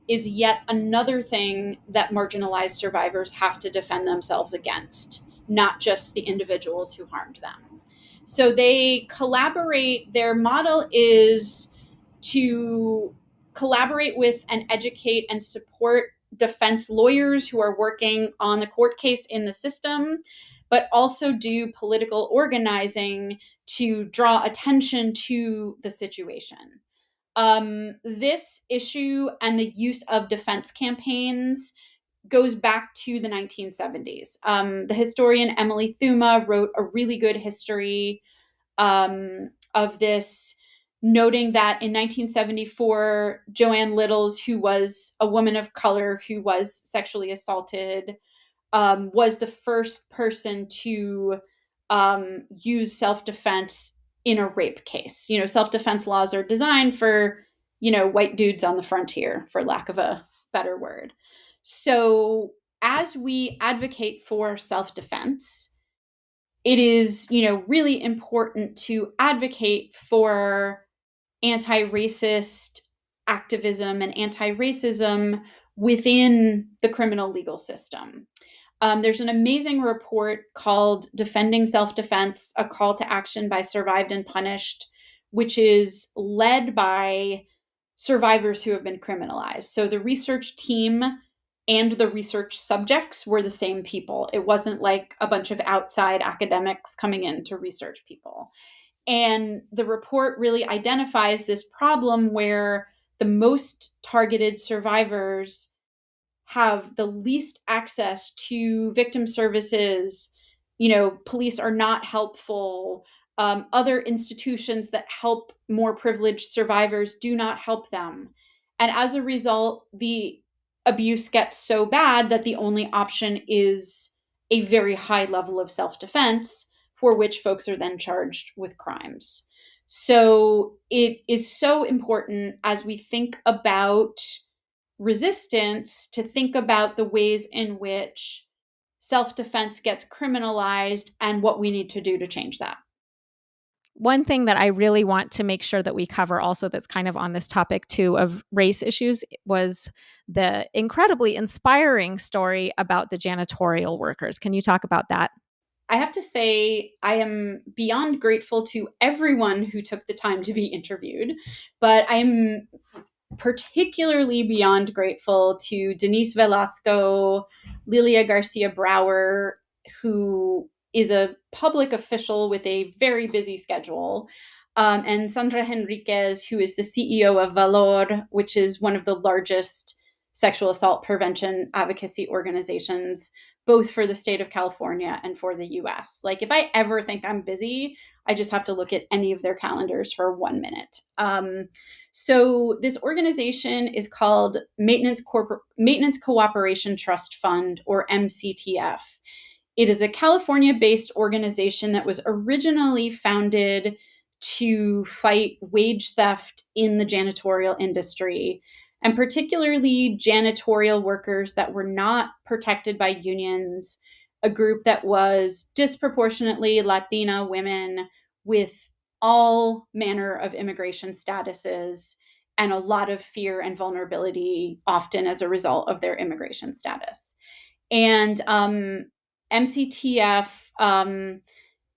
is yet another thing that marginalized survivors have to defend themselves against, not just the individuals who harmed them. So they collaborate. Their model is to collaborate with and educate and support defense lawyers who are working on the court case in the system, but also do political organizing to draw attention to the situation. This issue and the use of defense campaigns goes back to the 1970s. The historian Emily Thuma wrote a really good history of this, noting that in 1974, Joanne Littles, who was a woman of color who was sexually assaulted, was the first person to use self-defense in a rape case. Self-defense laws are designed for, white dudes on the frontier, for lack of a better word. So as we advocate for self-defense, it is, really important to advocate for anti-racist activism and anti-racism within the criminal legal system. There's an amazing report called Defending Self-Defense, A Call to Action by Survived and Punished, which is led by survivors who have been criminalized. So the research team and the research subjects were the same people. It wasn't like a bunch of outside academics coming in to research people. And the report really identifies this problem where the most targeted survivors have the least access to victim services. Police are not helpful. Other institutions that help more privileged survivors do not help them. And as a result, the abuse gets so bad that the only option is a very high level of self-defense, for which folks are then charged with crimes. So it is so important as we think about resistance to think about the ways in which self-defense gets criminalized and what we need to do to change that. One thing that I really want to make sure that we cover also that's kind of on this topic too of race issues was the incredibly inspiring story about the janitorial workers. Can you talk about that? I have to say, I am beyond grateful to everyone who took the time to be interviewed, but I'm particularly beyond grateful to Denise Velasco, Lilia Garcia Brower, who is a public official with a very busy schedule, and Sandra Henriquez, who is the CEO of Valor, which is one of the largest sexual assault prevention advocacy organizations, both for the state of California and for the US. Like, if I ever think I'm busy, I just have to look at any of their calendars for 1 minute. So this organization is called Maintenance Cooperation Trust Fund, or MCTF. It is a California-based organization that was originally founded to fight wage theft in the janitorial industry, and particularly janitorial workers that were not protected by unions, a group that was disproportionately Latina women with all manner of immigration statuses and a lot of fear and vulnerability, often as a result of their immigration status. And MCTF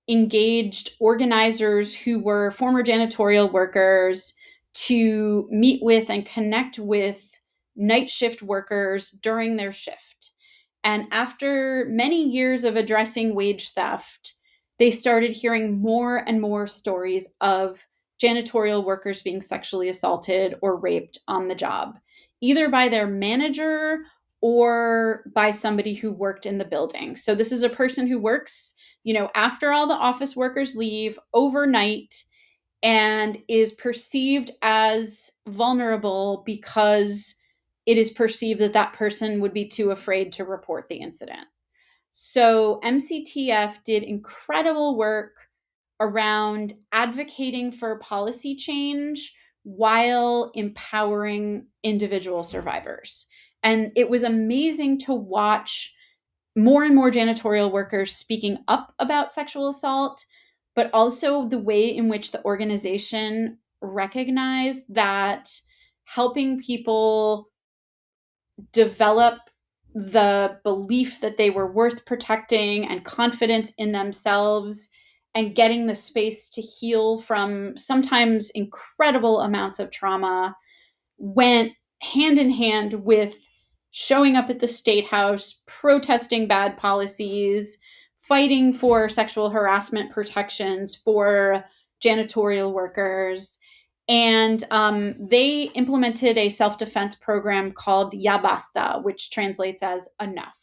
engaged organizers who were former janitorial workers to meet with and connect with night shift workers during their shift. And after many years of addressing wage theft, they started hearing more and more stories of janitorial workers being sexually assaulted or raped on the job, either by their manager or by somebody who worked in the building. So this is a person who works, after all the office workers leave overnight and is perceived as vulnerable because it is perceived that that person would be too afraid to report the incident. So MCTF did incredible work around advocating for policy change while empowering individual survivors. And it was amazing to watch more and more janitorial workers speaking up about sexual assault, but also the way in which the organization recognized that helping people develop the belief that they were worth protecting and confidence in themselves and getting the space to heal from sometimes incredible amounts of trauma went hand in hand with showing up at the state house, protesting bad policies, fighting for sexual harassment protections for janitorial workers. And they implemented a self-defense program called Ya Basta, which translates as enough.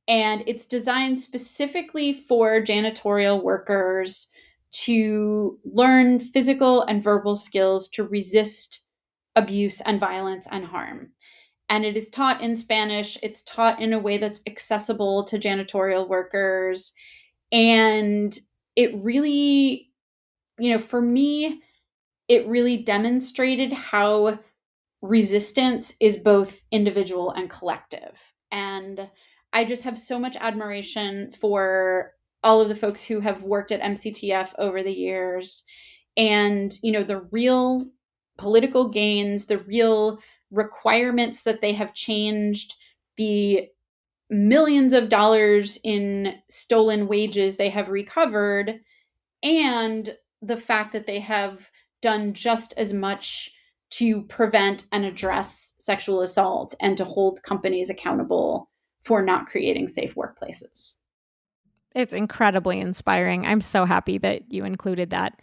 And it's designed specifically for janitorial workers to learn physical and verbal skills to resist abuse and violence and harm. And it is taught in Spanish. It's taught in a way that's accessible to janitorial workers. And it really, for me, it really demonstrated how resistance is both individual and collective. And I just have so much admiration for all of the folks who have worked at MCTF over the years, and the real political gains, the real requirements that they have changed, the millions of dollars in stolen wages they have recovered, and the fact that they have done just as much to prevent and address sexual assault and to hold companies accountable for not creating safe workplaces. It's incredibly inspiring. I'm so happy that you included that.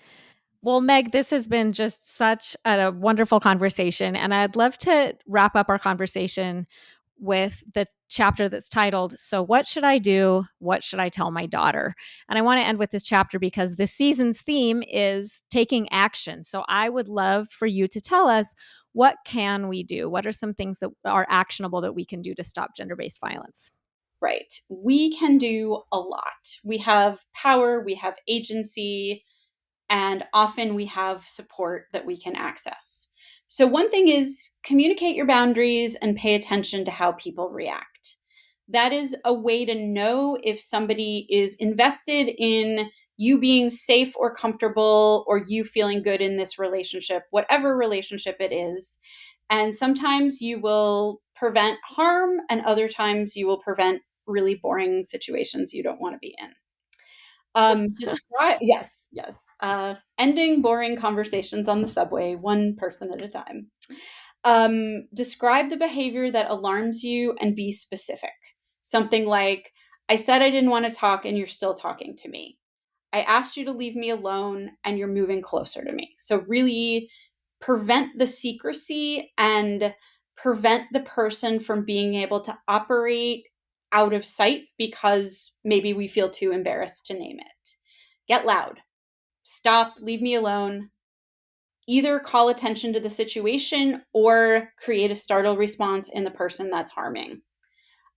Well, Meg, this has been just such a wonderful conversation. And I'd love to wrap up our conversation with the chapter that's titled, So What Should I Do? What Should I Tell My Daughter? And I want to end with this chapter because this season's theme is taking action. So I would love for you to tell us, what can we do? What are some things that are actionable that we can do to stop gender-based violence? Right. We can do a lot. We have power, we have agency, and often we have support that we can access. So, one thing is communicate your boundaries and pay attention to how people react. That is a way to know if somebody is invested in you being safe or comfortable or you feeling good in this relationship, whatever relationship it is. And sometimes you will prevent harm, and other times you will prevent really boring situations you don't want to be in. Describe yes. Ending boring conversations on the subway, one person at a time. Describe the behavior that alarms you and be specific. Something like, I said I didn't want to talk and you're still talking to me. I asked you to leave me alone and you're moving closer to me. So really prevent the secrecy and prevent the person from being able to operate out of sight because maybe we feel too embarrassed to name it. Get loud. Stop, leave me alone. Either call attention to the situation or create a startle response in the person that's harming.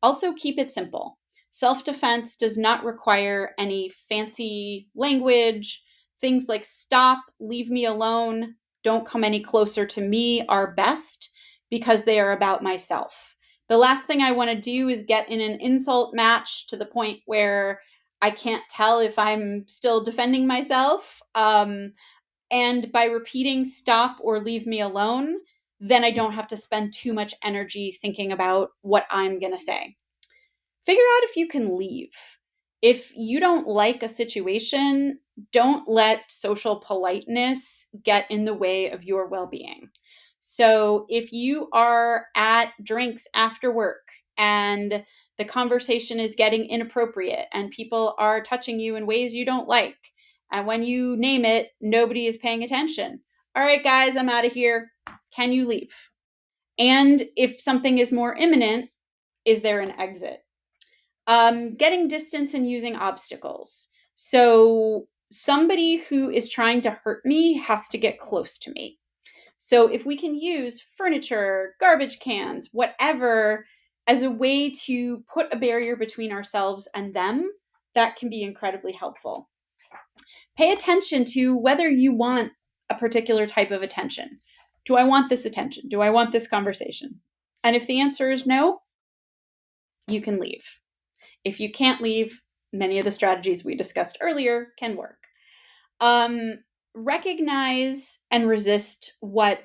Also, keep it simple. Self-defense does not require any fancy language. Things like stop, leave me alone, don't come any closer to me are best because they are about myself. The last thing I want to do is get in an insult match to the point where I can't tell if I'm still defending myself. And by repeating stop or leave me alone, then I don't have to spend too much energy thinking about what I'm going to say. Figure out if you can leave. If you don't like a situation, don't let social politeness get in the way of your well-being. So if you are at drinks after work and the conversation is getting inappropriate and people are touching you in ways you don't like, and when you name it, nobody is paying attention. All right, guys, I'm out of here. Can you leave? And if something is more imminent, is there an exit? Getting distance and using obstacles. So somebody who is trying to hurt me has to get close to me. So if we can use furniture, garbage cans, whatever, as a way to put a barrier between ourselves and them, that can be incredibly helpful. Pay attention to whether you want a particular type of attention. Do I want this attention? Do I want this conversation? And if the answer is no, you can leave. If you can't leave, many of the strategies we discussed earlier can work. Recognize and resist what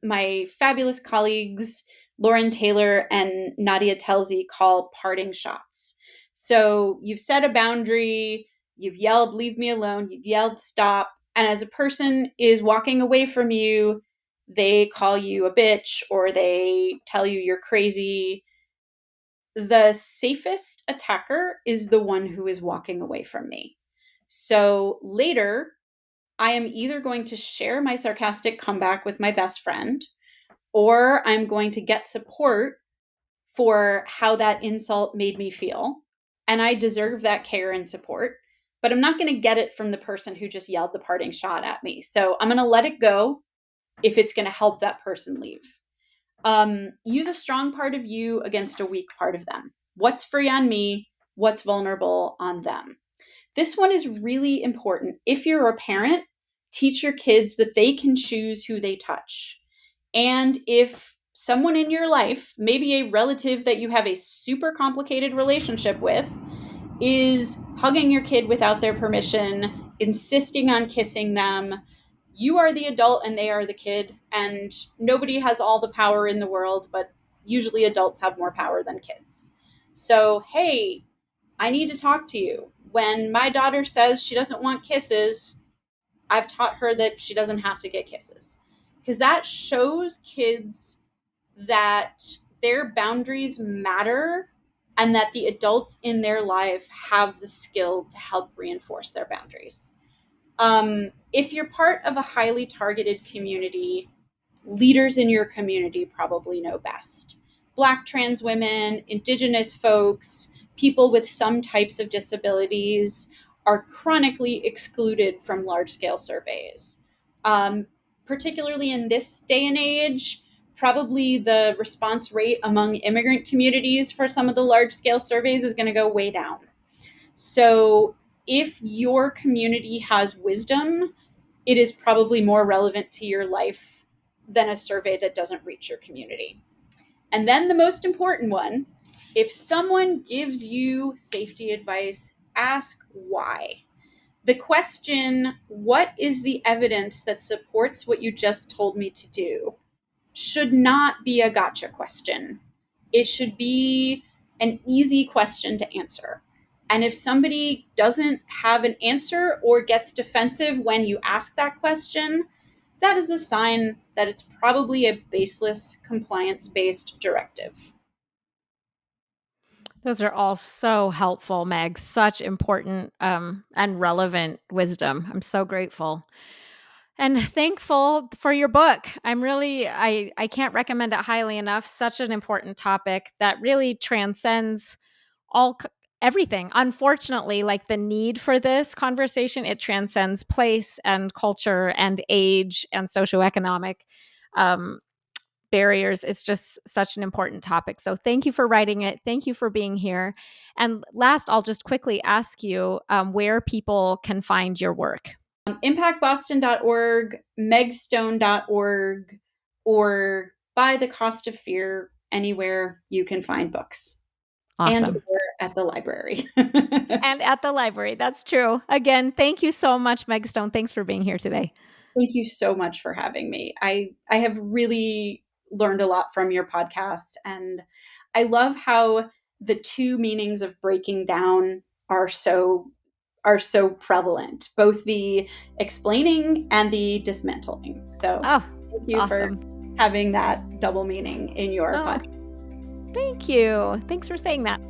my fabulous colleagues, Lauren Taylor and Nadia Telzi, call parting shots. So you've set a boundary, You've yelled, leave me alone. You've yelled, stop. And as a person is walking away from you, they call you a bitch or they tell you you're crazy. The safest attacker is the one who is walking away from me. So later, I am either going to share my sarcastic comeback with my best friend, or I'm going to get support for how that insult made me feel. And I deserve that care and support, but I'm not going to get it from the person who just yelled the parting shot at me. So I'm going to let it go if it's going to help that person leave. Use a strong part of you against a weak part of them. What's free on me? What's vulnerable on them? This one is really important. If you're a parent, teach your kids that they can choose who they touch. And if someone in your life, maybe a relative that you have a super complicated relationship with, is hugging your kid without their permission, insisting on kissing them, you are the adult and they are the kid, and nobody has all the power in the world, but usually adults have more power than kids. So, hey, I need to talk to you. When my daughter says she doesn't want kisses, I've taught her that she doesn't have to get kisses. Because that shows kids that their boundaries matter and that the adults in their life have the skill to help reinforce their boundaries. If you're part of a highly targeted community, leaders in your community probably know best. Black trans women, Indigenous folks, people with some types of disabilities are chronically excluded from large-scale surveys. Particularly in this day and age, probably the response rate among immigrant communities for some of the large-scale surveys is going to go way down. So if your community has wisdom, it is probably more relevant to your life than a survey that doesn't reach your community. And then the most important one, if someone gives you safety advice, ask why. The question, what is the evidence that supports what you just told me to do, should not be a gotcha question. It should be an easy question to answer. And if somebody doesn't have an answer or gets defensive when you ask that question, that is a sign that it's probably a baseless, compliance-based directive. Those are all so helpful, Meg. Such important and relevant wisdom. I'm so grateful and thankful for your book. I can't recommend it highly enough. Such an important topic that really transcends all everything. Unfortunately, like the need for this conversation, it transcends place and culture and age and socioeconomic um, barriers. It's just such an important topic. So thank you for writing it. Thank you for being here. And last, I'll just quickly ask you where people can find your work. ImpactBoston.org, megstone.org, or By the Cost of Fear, anywhere you can find books. And Awesome. at the library. And at the library. That's true. Again, thank you so much, Meg Stone. Thanks for being here today. Thank you so much for having me. I have really learned a lot from your podcast, and I love how the two meanings of breaking down are so prevalent, both the explaining and the dismantling. So thank you awesome. for having that double meaning in your podcast. Thank you. Thanks for saying that.